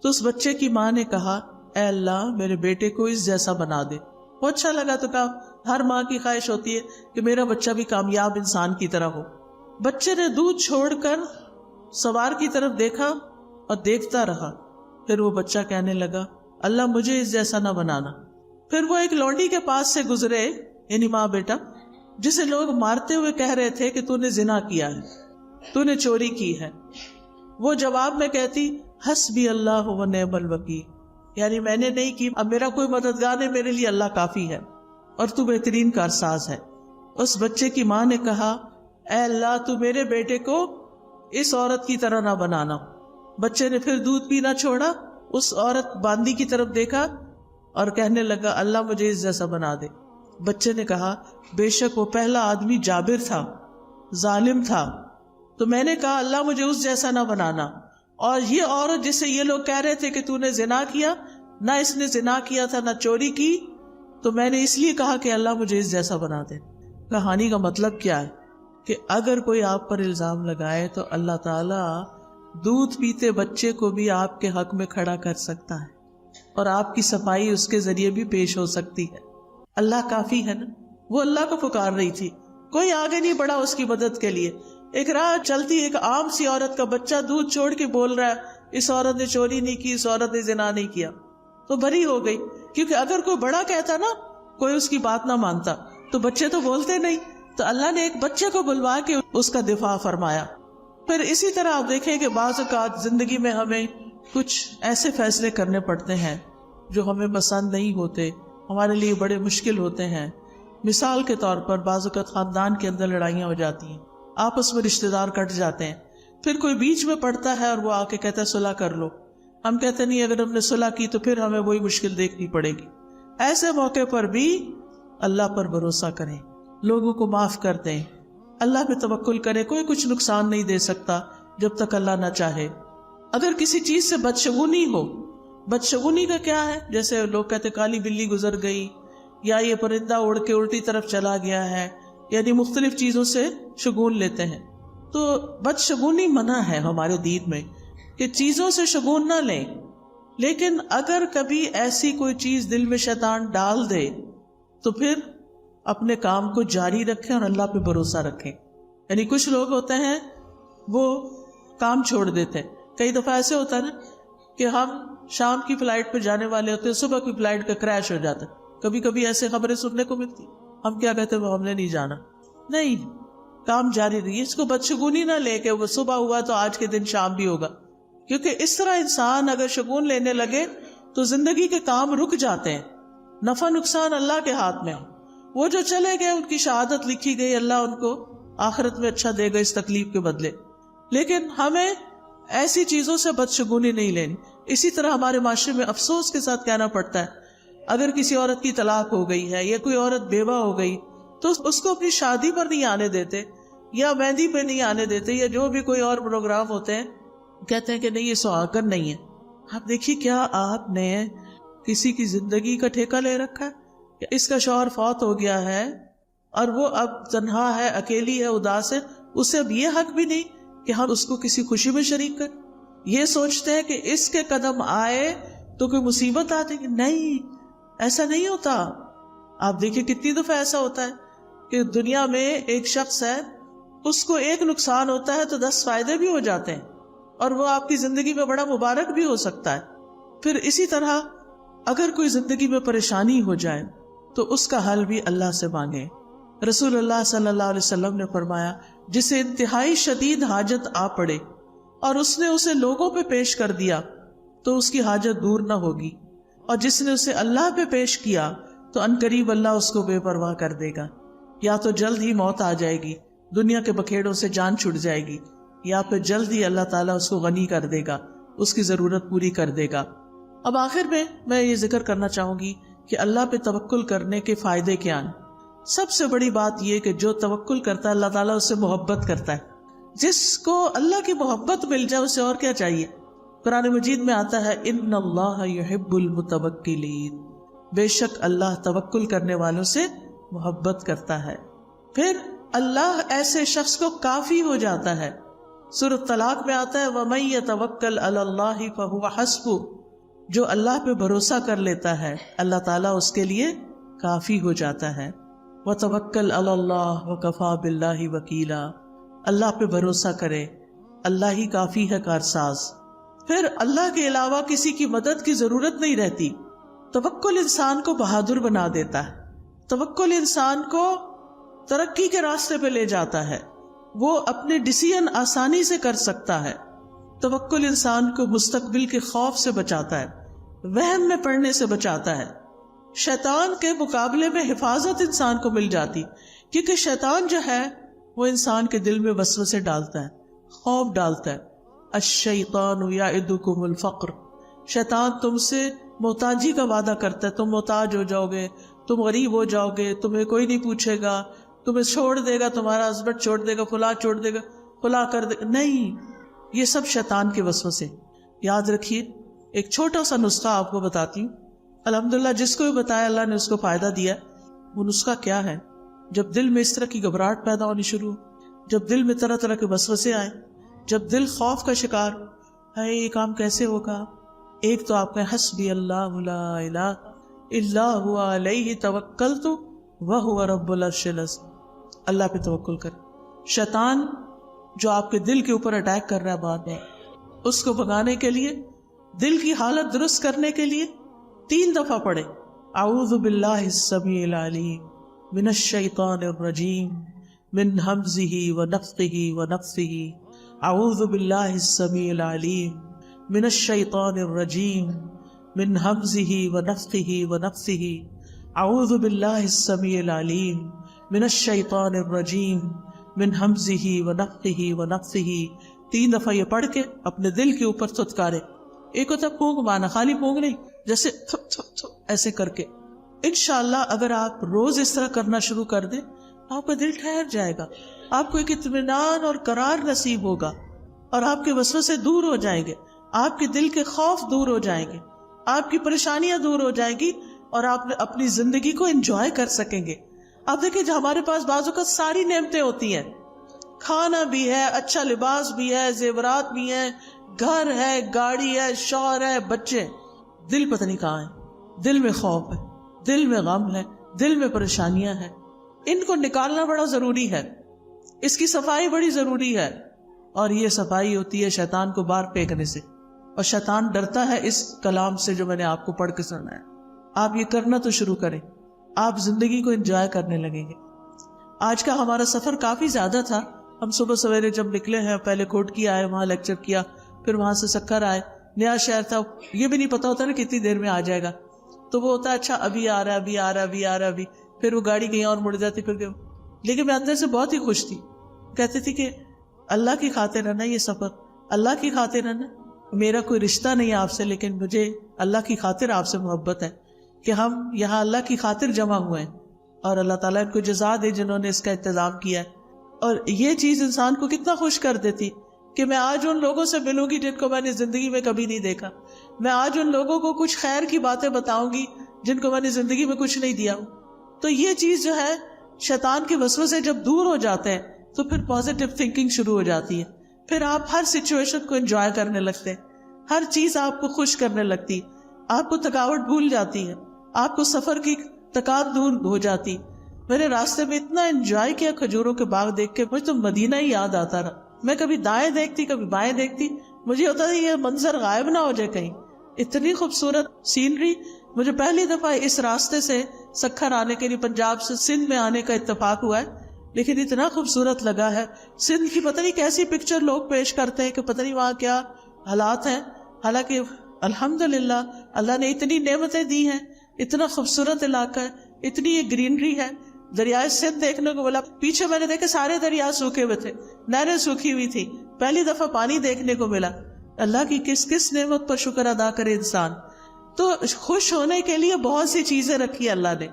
تو اس بچے کی ماں نے کہا، اے اللہ میرے بیٹے کو اس جیسا بنا دے. وہ اچھا لگا تو کہا، ہر ماں کی خواہش ہوتی ہے کہ میرا بچہ بھی کامیاب انسان کی طرح ہو. بچے نے دودھ چھوڑ کر سوار کی طرف دیکھا اور دیکھتا رہا. پھر وہ بچہ کہنے لگا، اللہ مجھے اس جیسا نہ بنانا. پھر وہ ایک لونڈی کے پاس سے گزرے، یعنی ماں بیٹا، جسے لوگ مارتے ہوئے کہہ رہے تھے کہ تو نے زنا کیا ہے، تو نے چوری کی ہے. وہ جواب میں کہتی، حسبی اللہ و نعم الوکیل، یعنی میں نے نہیں کی، اب میرا کوئی مددگار نہیں، میرے لیے اللہ کافی ہے اور تو بہترین کارساز ہے. اس بچے کی ماں نے کہا، اے اللہ تو میرے بیٹے کو اس عورت کی طرح نہ بنانا. بچے نے پھر دودھ پینا چھوڑا، اس عورت باندی کی طرف دیکھا اور کہنے لگا، اللہ مجھے اس جیسا بنا دے. بچے نے کہا، بے شک وہ پہلا آدمی جابر تھا، ظالم تھا، تو میں نے کہا اللہ مجھے اس جیسا نہ بنانا. اور یہ عورت جسے یہ لوگ کہہ رہے تھے کہ تو نے زنا کیا، نہ اس نے زنا کیا تھا نہ چوری کی، تو میں نے اس لیے کہا کہ اللہ مجھے اس جیسا بنا دے. کہانی کا مطلب کیا ہے کہ اگر کوئی آپ پر الزام لگائے تو اللہ تعالیٰ دودھ پیتے بچے کو بھی آپ کے حق میں کھڑا کر سکتا ہے اور آپ کی صفائی اس کے ذریعے بھی پیش ہو سکتی ہے. اللہ کافی ہے نا. وہ اللہ کو پکار رہی تھی، کوئی آگے نہیں بڑھا اس کی مدد کے لیے. ایک راہ چلتی ایک عام سی عورت کا بچہ دودھ چھوڑ کے بول رہا ہے، اس عورت نے چوری نہیں کی، اس عورت نے زنا نہیں کیا، تو بری ہو گئی. کیونکہ اگر کوئی بڑا کہتا نا، کوئی اس کی بات نہ مانتا، تو بچے تو بولتے نہیں، تو اللہ نے ایک بچے کو بلوا کے اس کا دفاع فرمایا. پھر اسی طرح آپ دیکھیں کہ بعض اوقات زندگی میں ہمیں کچھ ایسے فیصلے کرنے پڑتے ہیں جو ہمیں پسند نہیں ہوتے، ہمارے لیے بڑے مشکل ہوتے ہیں. مثال کے طور پر بعض اوقات خاندان کے اندر لڑائیاں ہو جاتی ہیں، آپس میں رشتہ دار کٹ جاتے ہیں، پھر کوئی بیچ میں پڑتا ہے اور وہ آ کے کہتا ہے صلح کر لو. ہم کہتے نہیں، اگر ہم نے صلح کی تو پھر ہمیں وہی مشکل دیکھنی پڑے گی. ایسے موقع پر بھی اللہ پر بھروسہ کریں، لوگوں کو معاف کر دیں، اللہ پہ توکل کریں. کوئی کچھ نقصان نہیں دے سکتا جب تک اللہ نہ چاہے. اگر کسی چیز سے بدشگونی ہو، بدشگونی کا کیا ہے، جیسے لوگ کہتے کالی بلی گزر گئی، یا یہ پرندہ اڑ کے الٹی طرف چلا گیا ہے، یعنی مختلف چیزوں سے شگون لیتے ہیں. تو بدشگونی منع ہے ہمارے دین میں کہ چیزوں سے شگون نہ لیں. لیکن اگر کبھی ایسی کوئی چیز دل میں شیطان ڈال دے تو پھر اپنے کام کو جاری رکھیں اور اللہ پہ بھروسہ رکھیں. یعنی کچھ لوگ ہوتے ہیں وہ کام چھوڑ دیتے ہیں. کئی دفعہ ایسے ہوتا ہے نا کہ ہم شام کی فلائٹ پہ جانے والے ہوتے ہیں، صبح کی فلائٹ کا کریش ہو جاتا ہے. کبھی کبھی ایسے خبریں سننے کو ملتی، ہم کیا کہتے ہیں، وہ ہم نے نہیں جانا. نہیں، کام جاری رہی. اس کو بدشگونی نہ لے کہ وہ صبح ہوا تو آج کے دن شام بھی ہوگا، کیونکہ اس طرح انسان اگر شگون لینے لگے تو زندگی کے کام رک جاتے ہیں. نفع نقصان اللہ کے ہاتھ میں. وہ جو چلے گئے ان کی شہادت لکھی گئی، اللہ ان کو آخرت میں اچھا دے گا اس تکلیف کے بدلے. لیکن ہمیں ایسی چیزوں سے بدشگونی نہیں لینی. اسی طرح ہمارے معاشرے میں افسوس کے ساتھ کہنا پڑتا ہے، اگر کسی عورت کی طلاق ہو گئی ہے یا کوئی عورت بیوہ ہو گئی تو اس کو اپنی شادی پر نہیں آنے دیتے، یا مہندی پہ نہیں آنے دیتے، یا جو بھی کوئی اور پروگرام ہوتے ہیں، کہتے ہیں کہ نہیں یہ سہاگن نہیں ہے. آپ دیکھیے، کیا آپ نے کسی کی زندگی کا ٹھیکہ لے رکھا ہے کہ اس کا شوہر فوت ہو گیا ہے اور وہ اب تنہا ہے، اکیلی ہے، اداس ہے، اسے اب یہ حق بھی نہیں کہ ہم اس کو کسی خوشی میں شریک کریں. یہ سوچتے ہیں کہ اس کے قدم آئے تو کوئی مصیبت آ جائے گی. نہیں، ایسا نہیں ہوتا. آپ دیکھیں کتنی دفعہ ایسا ہوتا ہے کہ دنیا میں ایک شخص ہے، اس کو ایک نقصان ہوتا ہے تو 10 فائدے بھی ہو جاتے ہیں، اور وہ آپ کی زندگی میں بڑا مبارک بھی ہو سکتا ہے. پھر اسی طرح اگر کوئی زندگی میں پریشانی ہو جائے تو اس کا حل بھی اللہ سے مانگے. رسول اللہ صلی اللہ علیہ وسلم نے فرمایا، جسے انتہائی شدید حاجت آ پڑے اور اس نے اسے لوگوں پہ پیش کر دیا تو اس کی حاجت دور نہ ہوگی، اور جس نے اسے اللہ پہ پیش کیا تو عنقریب اللہ اس کو بے پرواہ کر دے گا. یا تو جلد ہی موت آ جائے گی، دنیا کے بکھیڑوں سے جان چھٹ جائے گی، یا پھر جلد ہی اللہ تعالیٰ اس کو غنی کر دے گا، اس کی ضرورت پوری کر دے گا۔ اب آخر میں یہ ذکر کرنا چاہوں گی کہ اللہ پہ توکل کرنے کے فائدے کیا ہیں۔ سب سے بڑی بات یہ کہ جو توکل کرتا ہے اللہ تعالیٰ اس سے محبت کرتا ہے۔ جس کو اللہ کی محبت مل جائے اسے اور کیا چاہیے؟ قرآن مجید میں آتا ہے ان اللہ یحب المتوکلین، بے شک اللہ توکل کرنے والوں سے محبت کرتا ہے۔ پھر اللہ ایسے شخص کو کافی ہو جاتا ہے۔ سورۃ طلاق میں آتا ہے وَمَن يَتَوَکَّلْ عَلَى اللَّهِ فَهُوَ حَسْبُهُ، جو اللہ پہ بھروسہ کر لیتا ہے اللہ تعالیٰ اس کے لیے کافی ہو جاتا ہے۔ وَتَوَکَّلْ عَلَى اللَّهِ وَكَفَى بِاللَّهِ وَکِیلًا، اللہ پہ بھروسہ کرے، اللہ ہی کافی ہے کارساز۔ پھر اللہ کے علاوہ کسی کی مدد کی ضرورت نہیں رہتی۔ توکل انسان کو بہادر بنا دیتا ہے، توکل انسان کو ترقی کے راستے پہ لے جاتا ہے، وہ اپنے ڈیسیژن آسانی سے کر سکتا ہے۔ توکل انسان کو مستقبل کے خوف سے بچاتا ہے، وہم میں پڑنے سے بچاتا ہے، شیطان کے مقابلے میں حفاظت انسان کو مل جاتی، کیونکہ شیطان جو ہے وہ انسان کے دل میں وسوسے ڈالتا ہے، خوف ڈالتا ہے۔ الشیطان یعدکم الفقر، شیطان تم سے محتاجی کا وعدہ کرتا ہے، تم محتاج ہو جاؤ گے، تم غریب ہو جاؤ گے، تمہیں کوئی نہیں پوچھے گا، تمہیں چھوڑ دے گا، تمہارا ہسبینڈ چھوڑ دے گا، فلاں چھوڑ دے گا، فلاں کر دے گا۔ نہیں، یہ سب شیطان کے وسوسے۔ یاد رکھیے، ایک چھوٹا سا نسخہ آپ کو بتاتی ہوں، الحمدللہ جس کو بھی بتایا اللہ نے اس کو فائدہ دیا۔ وہ نسخہ کیا ہے؟ جب دل میں اس طرح کی گھبراہٹ پیدا ہونی شروع، جب دل میں طرح طرح کے وسوسے آئے، جب دل خوف کا شکار ہے یہ کام کیسے ہوگا، ایک تو آپ کہیں حسبی اللہ لا الہ الا هو علیہ توکلت وہو رب العرش العظیم، اللہ پہ توکل کر۔ شیطان جو آپ کے دل کے اوپر اٹیک کر رہا ہے بار بار، اس کو بھگانے کے لیے، دل کی حالت درست کرنے کے لیے 3 دفعہ پڑھے اعوذ باللہ السمیع العلیم من الشیطان الرجیم من ہمزہ ونفخہ ونفثہ، اعوذ باللہ السمیع العلیم من الشیطان الرجیم من ہمزہ ونفخہ ونفثہ، اعوذ باللہ السمیع العلیم من الشیطان الرجیم من ہمزہ ونفخہ ونفثہ۔ 3 دفعہ یہ پڑھ کے اپنے دل کے اوپر تھتکارے۔ ایک ہوتا پونگ مانا، خالی پونگ نہیں، جیسے تھپ تھپ تھپ ایسے کر کے۔ انشاءاللہ اگر آپ روز اس طرح کرنا شروع کر دیں، آپ کا دل ٹھہر جائے گا، آپ کو ایک اطمینان اور قرار نصیب ہوگا، اور آپ کے وسوسے دور ہو جائیں گے، آپ کے دل کے خوف دور ہو جائیں گے، آپ کی پریشانیاں دور ہو جائیں گی، اور آپ اپنی زندگی کو انجوائے کر سکیں گے۔ آپ دیکھیں جو ہمارے پاس بعض اوقات ساری نعمتیں ہوتی ہیں، کھانا بھی ہے، اچھا لباس بھی ہے، زیورات بھی ہیں، گھر ہے، گاڑی ہے، شوہر ہے، بچے، دل پتہ نہیں کہاں ہے، دل میں خوف ہے، دل میں غم ہے، دل میں پریشانیاں ہیں۔ ان کو نکالنا بڑا ضروری ہے، اس کی صفائی بڑی ضروری ہے، اور یہ صفائی ہوتی ہے شیطان کو باہر پھینکنے سے، اور شیطان ڈرتا ہے اس کلام سے جو میں نے آپ کو پڑھ کے سنا ہے۔ آپ یہ کرنا تو شروع کریں، آپ زندگی کو انجوائے کرنے لگیں گے۔ آج کا ہمارا سفر کافی زیادہ تھا، ہم صبح سویرے جب نکلے ہیں، پہلے کھوٹکی آئے، وہاں لیکچر کیا، پھر وہاں سے سکر آئے، نیا شہر تھا، یہ بھی نہیں پتا ہوتا نا کتنی دیر میں آ جائے گا، تو وہ ہوتا ہے اچھا ابھی آ رہا ہے، ابھی آ رہا ہے، ابھی آ رہا ہے، ابھی، پھر وہ گاڑی کہیں اور مڑ جاتی، پھر لیکن میں اندر سے بہت ہی خوش تھی، کہتی تھی کہ اللہ کی خاطر ہے نا یہ سفر، اللہ کی خاطر ہے نا، میرا کوئی رشتہ نہیں آپ سے، لیکن مجھے اللہ کی خاطر آپ سے محبت ہے کہ ہم یہاں اللہ کی خاطر جمع ہوئے ہیں، اور اللہ تعالیٰ ان کو جزا دے جنہوں نے اس کا انتظام کیا ہے۔ اور یہ چیز انسان کو کتنا خوش کر دیتی کہ میں آج ان لوگوں سے ملوں گی جن کو میں نے زندگی میں کبھی نہیں دیکھا، میں آج ان لوگوں کو کچھ خیر کی باتیں بتاؤں گی جن کو میں نے زندگی میں کچھ نہیں دیا ہوں۔ تو یہ چیز جو ہے شیطان کے وسوسے جب دور ہو جاتے ہیں تو پھر پازیٹیو تھنکنگ شروع ہو جاتی ہے، پھر آپ ہر سچویشن کو انجوائے کرنے لگتے ہیں، ہر چیز آپ کو خوش کرنے لگتی، آپ کو تھکاوٹ بھول جاتی ہے، آپ کو سفر کی تکان دور ہو جاتی۔ میں نے راستے میں اتنا انجوائے کیا کھجوروں کے باغ دیکھ کے، مجھے تو مدینہ ہی یاد آتا رہا۔ میں کبھی دائیں دیکھتی کبھی بائیں دیکھتی، مجھے ہوتا تھا یہ منظر غائب نہ ہو جائے کہیں، اتنی خوبصورت سینری۔ مجھے پہلی دفعہ اس راستے سے سکھر آنے کے لیے پنجاب سے سندھ میں آنے کا اتفاق ہوا ہے، لیکن اتنا خوبصورت لگا ہے۔ سندھ کی پتہ نہیں کیسی پکچر لوگ پیش کرتے ہیں کہ پتہ نہیں وہاں کیا حالات ہیں، حالانکہ الحمدللہ اللہ نے اتنی نعمتیں دی ہیں، اتنا خوبصورت علاقہ ہے، اتنی یہ گرینری ہے۔ دریائے سندھ دیکھنے کو ملا، پیچھے میں نے دیکھا سارے دریا سوکھے ہوئے تھے، نہریں سوکھی ہوئی تھی، پہلی دفعہ پانی دیکھنے کو ملا۔ اللہ کی کس کس نعمت پر شکر ادا کرے انسان. تو خوش ہونے کے لیے بہت سی چیزیں رکھی اللہ نے،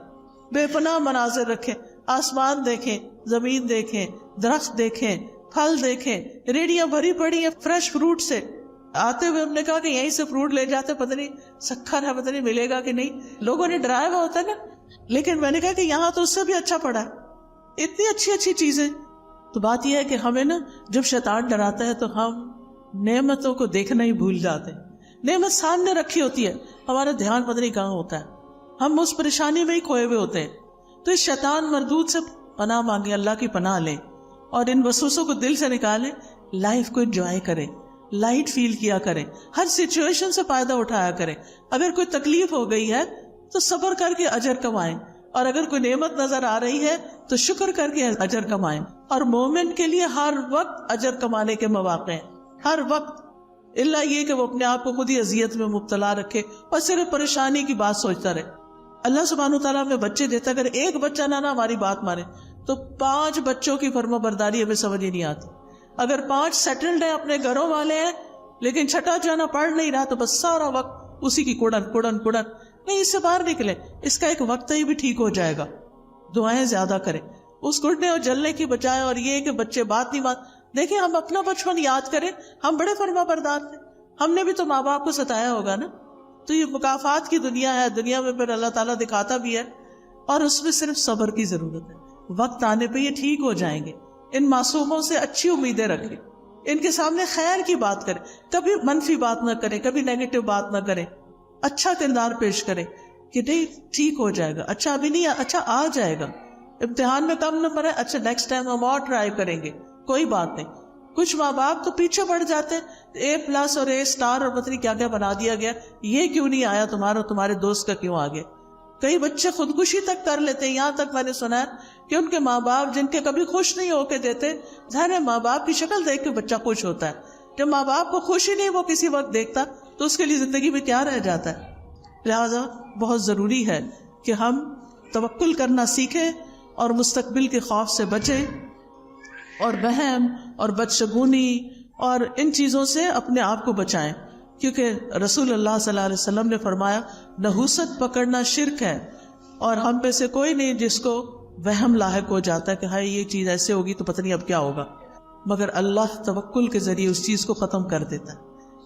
بے پناہ مناظر رکھے. آسمان دیکھیں، زمین دیکھیں، درخت دیکھیں، پھل دیکھیں، ریڑیاں بھری پڑی ہیں فریش فروٹ سے. آتے ہوئے ہم نے کہا کہ یہیں سے فروٹ لے جاتے، پتہ نہیں سکھر ہے، پتہ نہیں ملے گا کہ نہیں. لوگوں نے ڈرایا ہوا ہوتا ہے نا، لیکن میں نے کہا کہ یہاں تو اس سے بھی اچھا پڑا ہے، اتنی اچھی اچھی چیزیں. تو بات یہ ہے کہ ہمیں نا جب شیطان ڈراتا ہے تو ہم نعمتوں کو دیکھنا ہی بھول جاتے ہیں. نعمت سامنے رکھی ہوتی ہے، ہمارا دھیان پتہ نہیں کہاں ہوتا ہے، ہم اس پریشانی میں ہی کھوئے ہوئے ہوتے ہیں. تو اس شیطان مردود سے پناہ مانگیں، اللہ کی پناہ لیں اور ان وسوسوں کو دل سے نکالیں. لائف کو انجوائے کریں، لائٹ فیل کیا کریں، ہر سچویشن سے فائدہ اٹھایا کریں. اگر کوئی تکلیف ہو گئی ہے تو صبر کر کے اجر کمائیں، اور اگر کوئی نعمت نظر آ رہی ہے تو شکر کر کے اجر کمائیں. اور مومن کے لیے ہر وقت اجر کمانے کے مواقع ہیں، ہر وقت، الا یہ کہ وہ اپنے آپ کو خود ہی اذیت میں مبتلا رکھے اور صرف پریشانی کی بات سوچتا رہے. اللہ سبحانہ وتعالیٰ ہمیں بچے دیتا، اگر ایک بچہ نہ ہماری بات مانے تو 5 بچوں کی فرما برداری ہمیں سمجھ ہی نہیں آتی. اگر 5 سیٹلڈ ہیں، اپنے گھروں والے ہیں، لیکن چھٹا جو ہے نا پڑھ نہیں رہا، تو بس سارا وقت اسی کی کڑن کڑن کڑن. نہیں، اس سے باہر نکلے، اس کا ایک وقت ہی بھی ٹھیک ہو جائے گا. دعائیں زیادہ کریں اس کڑنے اور جلنے کی بجائے. اور یہ کہ بچے بات نہیں مان، دیکھیں ہم اپنا بچپن یاد کریں، ہم بڑے فرما بردار تھے، ہم نے بھی تو ماں باپ کو ستایا ہوگا نا. تو یہ مکافات کی دنیا ہے، دنیا میں پھر اللہ تعالیٰ دکھاتا بھی ہے، اور اس میں صرف صبر کی ضرورت ہے. وقت آنے پہ یہ ٹھیک ہو جائیں گے. ان معصوموں سے اچھی امیدیں رکھیں، ان کے سامنے خیر کی بات کریں، کبھی منفی بات نہ کریں، کبھی نیگیٹو بات نہ کریں. اچھا کردار پیش کریں کہ نہیں ٹھیک ہو جائے گا، اچھا ابھی نہیں، اچھا آ جائے گا. امتحان میں کم نمبر ہے، اچھا نیکسٹ ٹائم ہم اور ٹرائی کریں گے، کوئی بات نہیں. کچھ ماں باپ تو پیچھے پڑ جاتے ہیں، A+ اور A* اور پتہ نہیں کیا کیا بنا دیا گیا، یہ کیوں نہیں آیا تمہارا، تمہارے دوست کا کیوں آ گیا. کئی بچے خودکشی تک کر لیتے ہیں. یہاں تک میں نے سنا ہے کہ ان کے ماں باپ جن کے کبھی خوش نہیں ہو کے دیتے، ظاہر ہے ماں باپ کی شکل دیکھ کے بچہ خوش ہوتا ہے. جب ماں باپ کو خوشی نہیں وہ کسی وقت دیکھتا تو اس کے لیے زندگی میں کیا رہ جاتا ہے. لہذا بہت ضروری ہے کہ ہم توکل کرنا سیکھیں اور مستقبل کے خوف سے بچیں، اور وہم اور بدشگونی اور ان چیزوں سے اپنے آپ کو بچائیں. کیونکہ رسول اللہ صلی اللہ علیہ وسلم نے فرمایا نحوست پکڑنا شرک ہے، اور ہم پہ سے کوئی نہیں جس کو وہم لاحق ہو جاتا ہے کہ ہائی یہ چیز ایسے ہوگی تو پتہ نہیں اب کیا ہوگا، مگر اللہ توکل کے ذریعے اس چیز کو ختم کر دیتا ہے.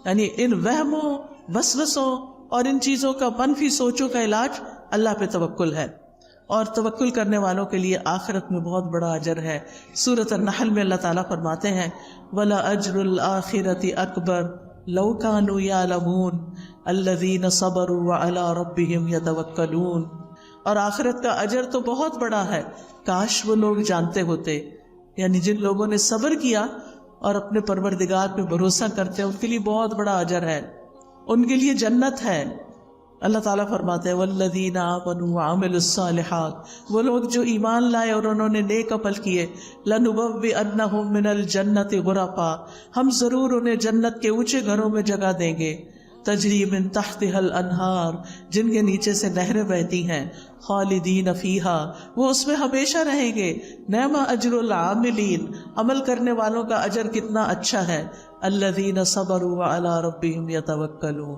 یعنی ان وہموں، وسوسوں اور ان چیزوں کا، منفی سوچوں کا علاج اللہ پہ توکل ہے. اور توکل کرنے والوں کے لیے آخرت میں بہت بڑا اجر ہے. سورۃ النحل میں اللہ تعالیٰ فرماتے ہیں وَلَأَجْرُ الْآخِرَةِ أَكْبَرُ لَوْ كَانُوا يَعْلَمُونَ الَّذِينَ صَبَرُوا وَعَلَىٰ رَبِّهِمْ يَتَوَكَّلُونَ. اور آخرت کا اجر تو بہت بڑا ہے، کاش وہ لوگ جانتے ہوتے. یعنی جن لوگوں نے صبر کیا اور اپنے پروردگار پہ بھروسہ کرتے ہیں ان کے لیے بہت بڑا اجر ہے، ان کے لیے جنت ہے. اللہ تعالیٰ فرماتے ہیں والذین آمنوا وعملوا الصالحات، وہ لوگ جو ایمان لائے اور انہوں نے نیک عمل کیے، لنبوئنہم من الجنت غرفا، ہم ضرور انہیں جنت کے اونچے گھروں میں جگہ دیں گے، تجری من تحتها الانہار، جن کے نیچے سے نہریں بہتی ہیں، خالدین فیہا، وہ اس میں ہمیشہ رہیں گے. نعم اجر العاملین، عمل کرنے والوں کا اجر کتنا اچھا ہے. الذین صبروا وعلی ربہم یتوکلون،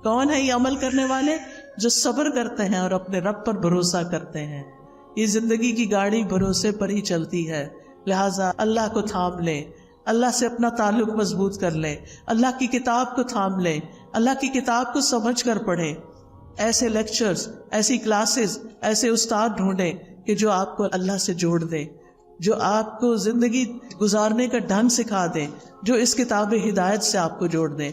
کون ہے یہ عمل کرنے والے؟ جو صبر کرتے ہیں اور اپنے رب پر بھروسہ کرتے ہیں. یہ زندگی کی گاڑی بھروسے پر ہی چلتی ہے، لہٰذا اللہ کو تھام لیں، اللہ سے اپنا تعلق مضبوط کر لیں، اللہ کی کتاب کو تھام لیں، اللہ کی کتاب کو سمجھ کر پڑھیں. ایسے لیکچرز، ایسی کلاسز، ایسے استاد ڈھونڈیں کہ جو آپ کو اللہ سے جوڑ دیں، جو آپ کو زندگی گزارنے کا ڈھنگ سکھا دیں، جو اس کتاب ہدایت سے آپ کو جوڑ دیں.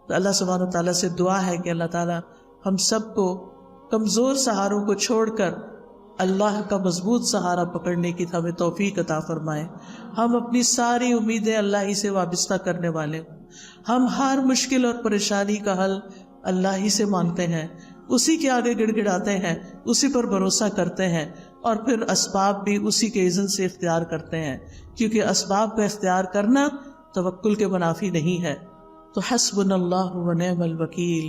تو اللہ سبحانہ و تعالیٰ سے دعا ہے کہ اللہ تعالیٰ ہم سب کو کمزور سہاروں کو چھوڑ کر اللہ کا مضبوط سہارا پکڑنے کی ہمیں توفیق عطا فرمائے. ہم اپنی ساری امیدیں اللہ ہی سے وابستہ کرنے والے ہوں. ہم ہر مشکل اور پریشانی کا حل اللہ ہی سے مانگتے ہیں، اسی کے آگے گڑ گڑاتے ہیں، اسی پر بھروسہ کرتے ہیں، اور پھر اسباب بھی اسی کے اذن سے اختیار کرتے ہیں، کیونکہ اسباب کا اختیار کرنا توکل کے منافی نہیں ہے. تو حسبنا اللہ ونعم الوکیل،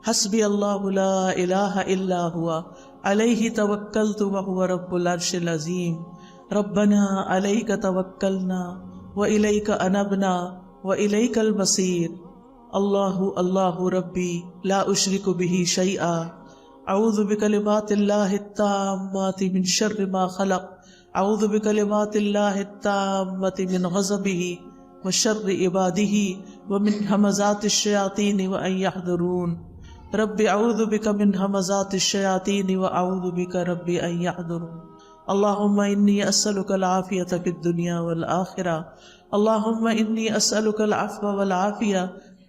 حسبی اللہ لا الہ الا ہوا علیہ توکلت وہو رب العرش العظیم. ربنا علیک توکلنا والیک انبنا والیک المصیر. اللہ اللہ ربی لا اشرک بہ شیئا اعوذ بکلمات اللہ التامات من شر ما خلق اعوذ بکلمات اللہ التامات من غضبہ وشر عبادہ ومن ہمزات الشیاطین وان یحضرون رب اعوذ بک من ہمزات الشیاطین واعوذ بک رب ان یحضرون اللہم انی اسألک العافیۃ فی الدنیا والآخرہ اللہم انی اسألک العفو والعافیہ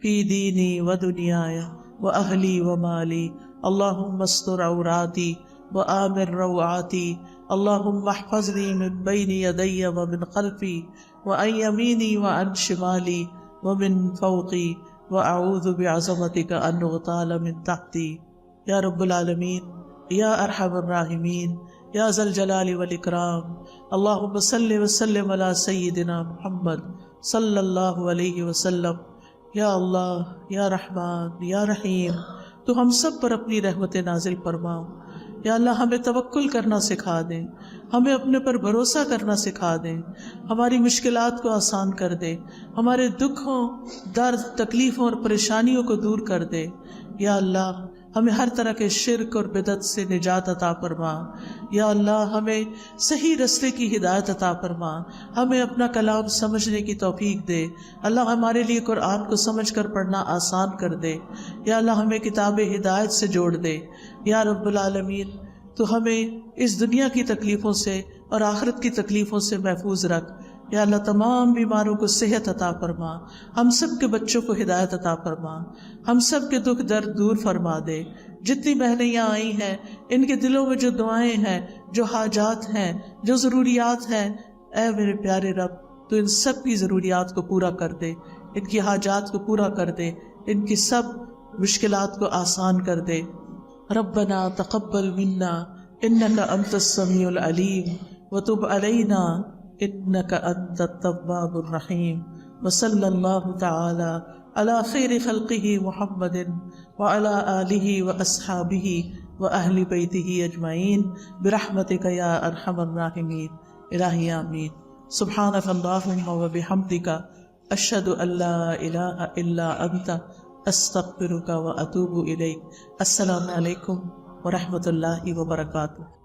فی دینی ودنیای واہلی ومالی اللہم استر عوراتی وآمن روعاتی اللہم احفظنی من بین یدی ومن خلفی وعن یمینی وعن شمالی ومن فوقی وأعوذ بعظمتك أن أغتال من تحتي یا رب العالمین یا ارحم الراحمین یا ذا الجلال والإکرام اللہم صل وسلم علی سیدنا محمد صلی اللہ علیہ وسلم۔ یا اللہ یا رحمان یا رحیم تو ہم سب پر اپنی رحمت نازل فرماؤ۔ یا اللہ ہمیں توکل کرنا سکھا دیں، ہمیں اپنے پر بھروسہ کرنا سکھا دیں، ہماری مشکلات کو آسان کر دے، ہمارے دکھوں، درد، تکلیفوں اور پریشانیوں کو دور کر دے۔ یا اللہ ہمیں ہر طرح کے شرک اور بدعت سے نجات عطا فرما۔ یا اللہ ہمیں صحیح رستے کی ہدایت عطا فرما، ہمیں اپنا کلام سمجھنے کی توفیق دے۔ اللہ ہمارے لیے قرآن کو سمجھ کر پڑھنا آسان کر دے۔ یا اللہ ہمیں کتاب ہدایت سے جوڑ دے۔ یا رب العالمین تو ہمیں اس دنیا کی تکلیفوں سے اور آخرت کی تکلیفوں سے محفوظ رکھ۔ یا اللہ تمام بیماروں کو صحت عطا فرما، ہم سب کے بچوں کو ہدایت عطا فرما، ہم سب کے دکھ درد دور فرما دے۔ جتنی بہنیں یہاں آئی ہیں ان کے دلوں میں جو دعائیں ہیں، جو حاجات ہیں، جو ضروریات ہیں، اے میرے پیارے رب تو ان سب کی ضروریات کو پورا کر دے، ان کی حاجات کو پورا کر دے، ان کی سب مشکلات کو آسان کر دے۔ ربنا تقبل منا انک انت السمیع العلیم وتب علینا انک انت التواب الرحیم وصلی اللہ تعالی علی خیر خلقہ محمد وعلی آلہ واصحابہ واہل بیتہ اجمعین برحمتک یا ارحم الراحمین۔ الہی آمین۔ سبحانک اللہم وبحمدک اشہد ان لا الہ الا انت استغفرک واتوب الیک۔ السلام علیکم ورحمۃ اللہ وبرکاتہ۔